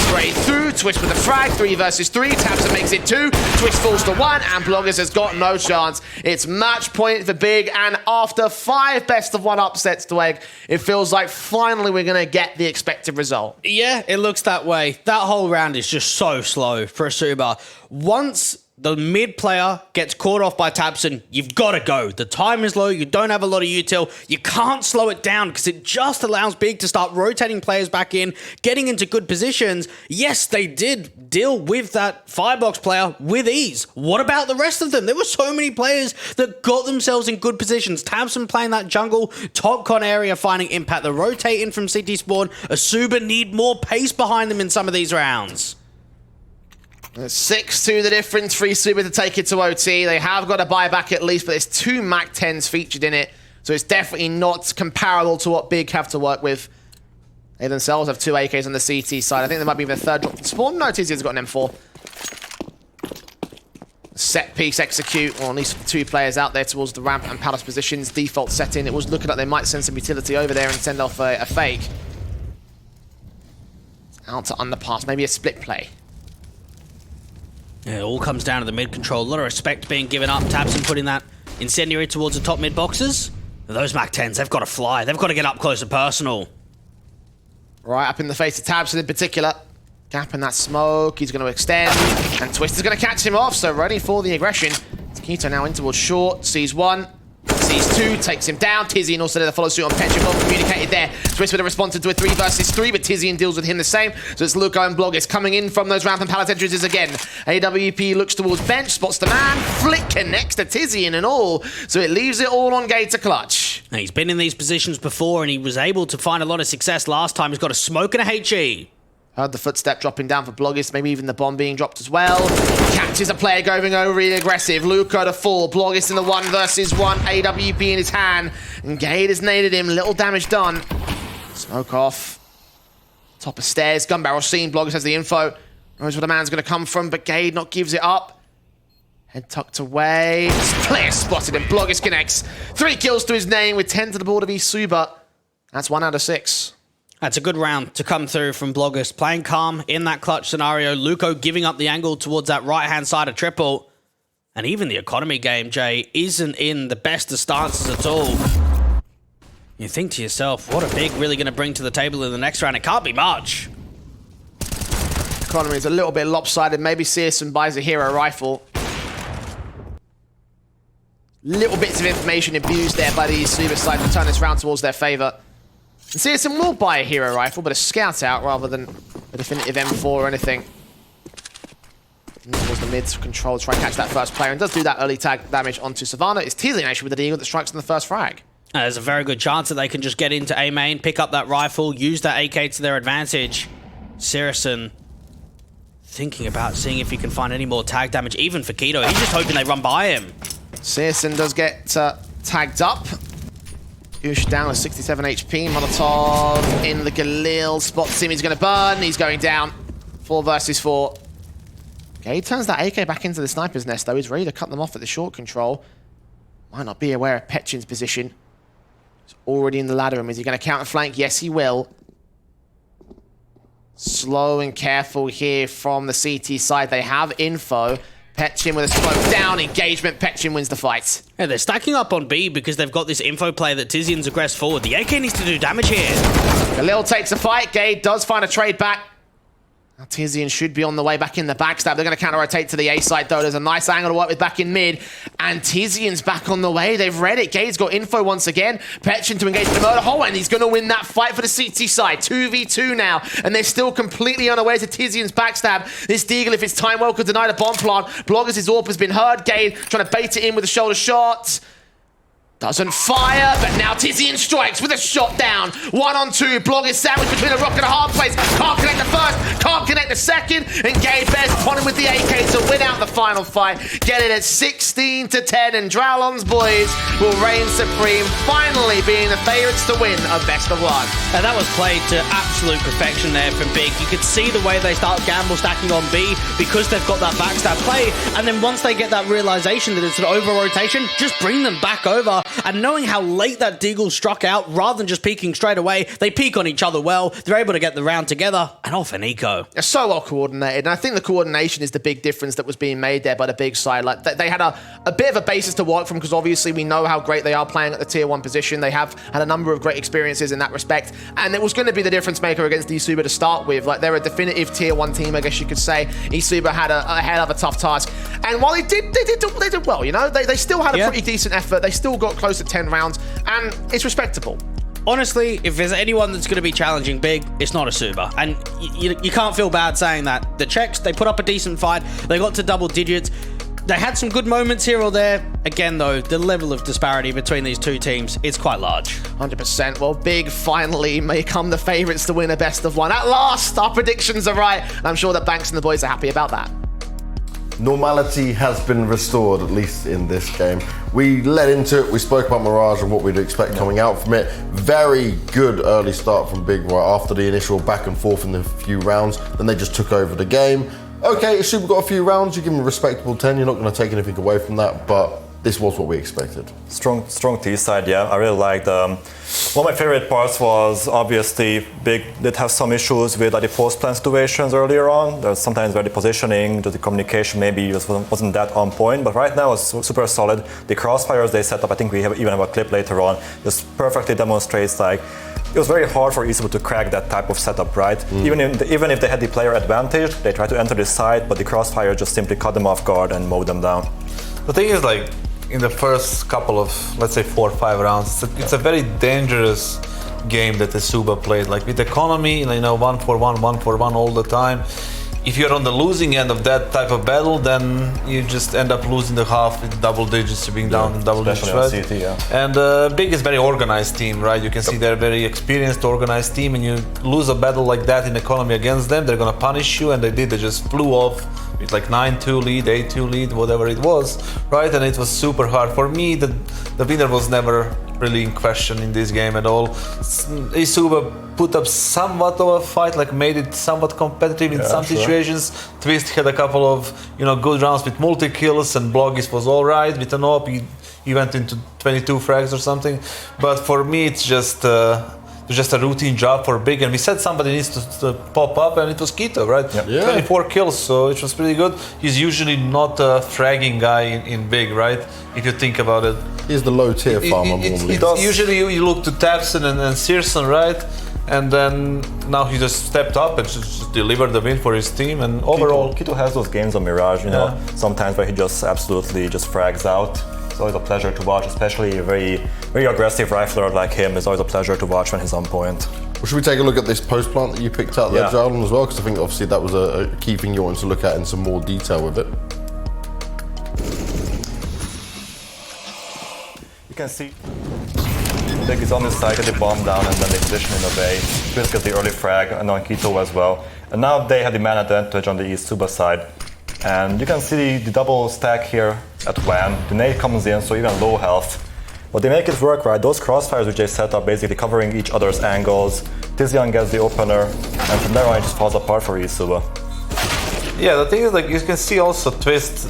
Straight through. Twist with the frag. 3 versus 3. Tabson makes it 2. Twist falls to 1. And Bloggers has got no chance. It's match point for Big. And after 5 best-of-1 upsets to Egg, it feels like finally we're going to get the expected result. Yeah, it looks that way. That whole round is just so slow for eSuba. Once the mid player gets caught off by Tabson, you've got to go. The time is low. You don't have a lot of util. You can't slow it down because it just allows Big to start rotating players back in, getting into good positions. Yes, they did deal with that Firebox player with ease. What about the rest of them? There were so many players that got themselves in good positions. Tabson playing that jungle, top con area, finding impact. They're rotating from CT spawn. eSuba need more pace behind them in some of these rounds. 6-2 the difference for eSuba to take it to OT. They have got a buyback at least, but there's 2 MAC 10s featured in it. So it's definitely not comparable to what Big have to work with. They themselves have 2 AKs on the CT side. I think there might be even a third drop. Spawn? No, Tizian's got an M4. Set piece execute, or at least 2 players out there towards the ramp and palace positions. Default setting. It was looking like they might send some utility over there and send off a fake. Out to underpass, maybe a split play. Yeah, it all comes down to the mid control. A lot of respect being given up. Tabson putting that incendiary towards the top mid boxes. Those Mac 10s, they've got to fly. They've got to get up close and personal. Right up in the face of Tabson in particular. Gap in that smoke. He's going to extend. And Twister's going to catch him off. So ready for the aggression. Taquito now in towards short. Sees 1. Sees 2. Takes him down. Tizian also did a follow suit on Petra. Well communicated there. Twister would have responded to a 3 versus 3. But Tizian deals with him the same. So it's Luco and Bloggis coming in from those ramp and pallet entrances again. AWP looks towards bench. Spots the man. Flick connects to Tizian and all. So it leaves it all on Gate to clutch. Now, he's been in these positions before and he was able to find a lot of success last time. He's got a smoke and a HE. Heard the footstep dropping down for Bloggis, maybe even the bomb being dropped as well. Catches a player going overly aggressive. Luco to 4, Bloggis in the 1 versus 1. AWP in his hand. And Gade has naded him, little damage done. Smoke off. Top of stairs, gun barrel seen. Bloggis has the info. Knows where the man's going to come from, but Gade not gives it up. Head tucked away. Player spotted him. Bloggis connects. 3 kills to his name with 10 to the board of eSuba. That's 1 out of 6. That's a good round to come through from Bloggis. Playing calm in that clutch scenario. Luco giving up the angle towards that right-hand side of triple. And even the economy game, Jay, isn't in the best of stances at all. You think to yourself, what are Big really going to bring to the table in the next round? It can't be much. Economy is a little bit lopsided. Maybe Searson buys a hero rifle. Little bits of information abused there by the eSuba side to turn this round towards their favour. And Searson will buy a hero rifle, but a scout out rather tthan a definitive M4 or anything. And towards the mid control, try and catch that first player, and does do that early tag damage onto Savannah. It's Tizian actually with the deagle that strikes on the first frag. There's a very good chance that they can just get into A main, pick up that rifle, use that AK to their advantage. Searson thinking about seeing if he can find any more tag damage, even for Keto. He's just hoping they run by him. Searson does get tagged up. Ush down with 67 HP. Molotov in the Galil. Spots him. He's going to burn. He's going down. 4 versus 4. Okay, he turns that AK back into the sniper's nest, though. He's ready to cut them off at the short control. Might not be aware of Petchin's position. He's already in the ladder room. Is he going to counter flank? Yes, he will. Slow and careful here from the CT side. They have info. Petchin with a smoke down. Engagement. Petchin wins the fight. Yeah, they're stacking up on B because they've got this info play that Tizian's aggressed forward. The AK needs to do damage here. Galil takes a fight. Gade does find a trade back. Now Tizian should be on the way back in the backstab. They're going to counter-rotate to the A side, though. There's a nice angle to work with back in mid. And Tizian's back on the way. They've read it. Gade's got info once again. Petchin to engage the murder hole, and he's going to win that fight for the CT side. 2v2 now, and they're still completely unaware to Tizian's backstab. This Deagle, if it's time well, could deny the bomb plant. Bloggers' AWP has been heard. Gade trying to bait it in with a shoulder shot. Doesn't fire, but now Tizian strikes with a shot down. 1 on 2. Bloggers sandwiched between a rock and a hard place. Can't connect the first, can't connect the second. And Gade bears upon him with the AK to win out the final fight. Get it at 16 to 10. And Drowlon's boys will reign supreme, finally being the favourites to win a best of 1. And that was played to absolute perfection there from Big. You could see the way they start gamble stacking on B because they've got that backstab play. And then once they get that realization that it's an over-rotation, just bring them back over. And knowing how late that Deagle struck out, rather than just peeking straight away, they peek on each other well. They're able to get the round together, and off an eco. They're so well coordinated, and I think the coordination is the big difference that was being made there by the Big side. Like they had a bit of a basis to work from, because obviously we know how great they are playing at the tier 1 position. They have had a number of great experiences in that respect, and it was going to be the difference maker against eSuba to start with. Like they're a definitive tier 1 team, I guess you could say. eSuba had a hell of a tough task, and while they did well, you know, they still had a pretty decent effort. They still got close to 10 rounds, and it's respectable. Honestly, if there's anyone that's going to be challenging Big, it's not eSuba. And you can't feel bad saying that. The Czechs, they put up a decent fight. They got to double digits. They had some good moments here or there. Again, though, the level of disparity between these two teams is quite large. 100%. Well, Big finally may become the favourites to win a best of 1. At last, our predictions are right. And I'm sure that Banks and the boys are happy about that. Normality has been restored, at least in this game. We led into it, we spoke about Mirage and what we'd expect coming out from it. Very good early start from Big right after the initial back and forth in the few rounds. Then they just took over the game. Okay, eSuba got a few rounds, you give them a respectable 10, you're not going to take anything away from that, but this was what we expected. Strong T side, yeah. I really liked. One of my favorite parts was obviously Big did have some issues with the post-plan situations earlier on. There's sometimes where the positioning, the communication maybe just wasn't that on point, but right now it's super solid. The crossfires they set up, I think we even have a clip later on, just perfectly demonstrates like it was very hard for eSuba to crack that type of setup, right? Even if they had the player advantage, they tried to enter the side, but the crossfire just simply caught them off guard and mowed them down. The thing is, like, in the first couple of, let's say, 4 or 5 rounds, it's a very dangerous game that eSuba played. Like with economy, 1-for-1, 1-for-1 all the time. If you're on the losing end of that type of battle, then you just end up losing the half with double digits, being down in double digits, right? CT, yeah. And Big is very organized team, right? You can see they're a very experienced, organized team, and you lose a battle like that in economy against them, they're gonna punish you, and they did. They just flew off with like 9-2 lead, 8-2 lead, whatever it was, right? And it was super hard. For me, the winner was never really in question in this game at all. eSuba put up somewhat of a fight, like made it somewhat competitive in some situations. Twist had a couple of good rounds with multi-kills, and Blogis was alright with an op. He went into 22 frags or something. But for me, it's just a routine job for Big, and we said somebody needs to pop up, and it was Keto, right? Yep. Yeah. 24 kills, so it was pretty good. He's usually not a fragging guy in Big, right? If you think about it. He's the low tier farmer normally. Usually you look to Tabson and Searson, right? And then now he just stepped up and just delivered the win for his team, and overall... Keto has those games on Mirage, sometimes where he just absolutely just frags out. It's always a pleasure to watch, especially a very, very aggressive rifler like him. It's always a pleasure to watch when he's on point. Well, should we take a look at this post plant that you picked out there, Jarlon, as well? Because I think obviously that was a key thing you wanted to look at in some more detail with it. You can see Big is on the side, get the bomb down, and then they position in a bay. Twist gets the early frag, and on Keto as well. And now they have the man advantage on the eSuba side. And you can see the double stack here at WAN. The nade comes in, so even low health. But they make it work, right? Those crossfires which they set up, basically covering each other's angles. Tizian gets the opener, and from there on it just falls apart for eSuba. Yeah, the thing is, like, you can see also Twist.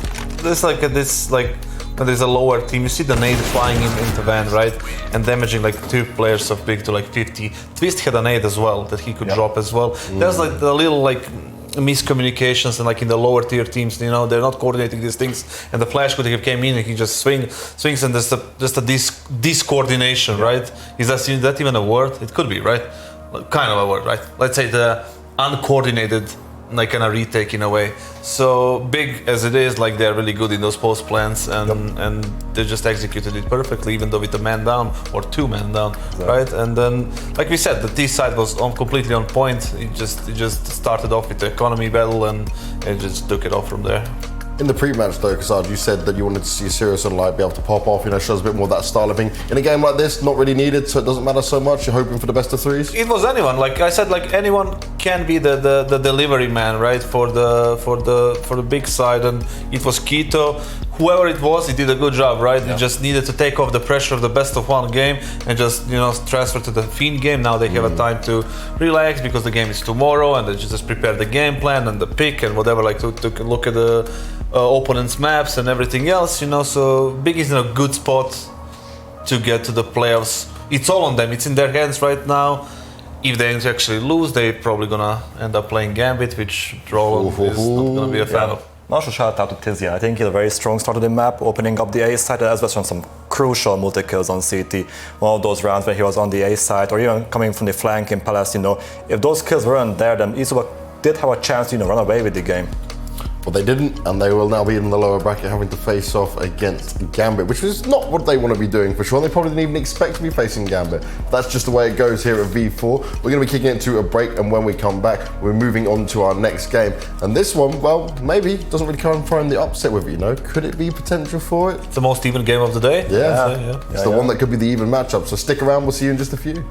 There's a lower team. You see the nade flying into Van, right? And damaging like 2 players of Big to like 50. Twist had a nade as well that he could drop as well. There's like the little miscommunications, and like in the lower tier teams, they're not coordinating these things, and the flash could have came in and he just swings, and there's just a discoordination, right? Is that even a word? It could be, right? Kind of a word, right? Let's say the uncoordinated kind of retake in a way. So Big as it is, like they're really good in those post plans, and they just executed it perfectly, even though with a man down or 2 men down, right? And then, like we said, the T side was completely on point. It just started off with the economy battle, and it just took it off from there. In the pre-match though, Kasad, you said that you wanted to see Sirius and Light be able to pop off, shows a bit more of that style of thing. In a game like this, not really needed, so it doesn't matter so much. You're hoping for the best of 3s? It was anyone. Like I said, like anyone can be the delivery man, right? For the Big side, and it was Keto. Whoever it was, he did a good job, right? He just needed to take off the pressure of the best of 1 game and just transfer to the Fiend game. Now they have a time to relax because the game is tomorrow, and they just prepare the game plan and the pick and whatever, like to look at the opponent's maps and everything else, So Big is in a good spot to get to the playoffs. It's all on them. It's in their hands right now. If they actually lose, they're probably gonna end up playing Gambit, which Roland is not gonna be a fan of. Also shout out to Tizian. I think he had a very strong start of the map, opening up the A side, as well as some crucial multi-kills on CT. One of those rounds when he was on the A side, or even coming from the flank in Palace, if those kills weren't there, then eSuba did have a chance to run away with the game. Well, they didn't, and they will now be in the lower bracket having to face off against Gambit, which is not what they want to be doing for sure. They probably didn't even expect to be facing Gambit. That's just the way it goes here at V4. We're going to be kicking into a break, and when we come back, we're moving on to our next game. And this one, well, maybe doesn't really confirm the upset with it, Could it be potential for it? It's the most even game of the day. Yeah. It's the one that could be the even matchup. So stick around, we'll see you in just a few.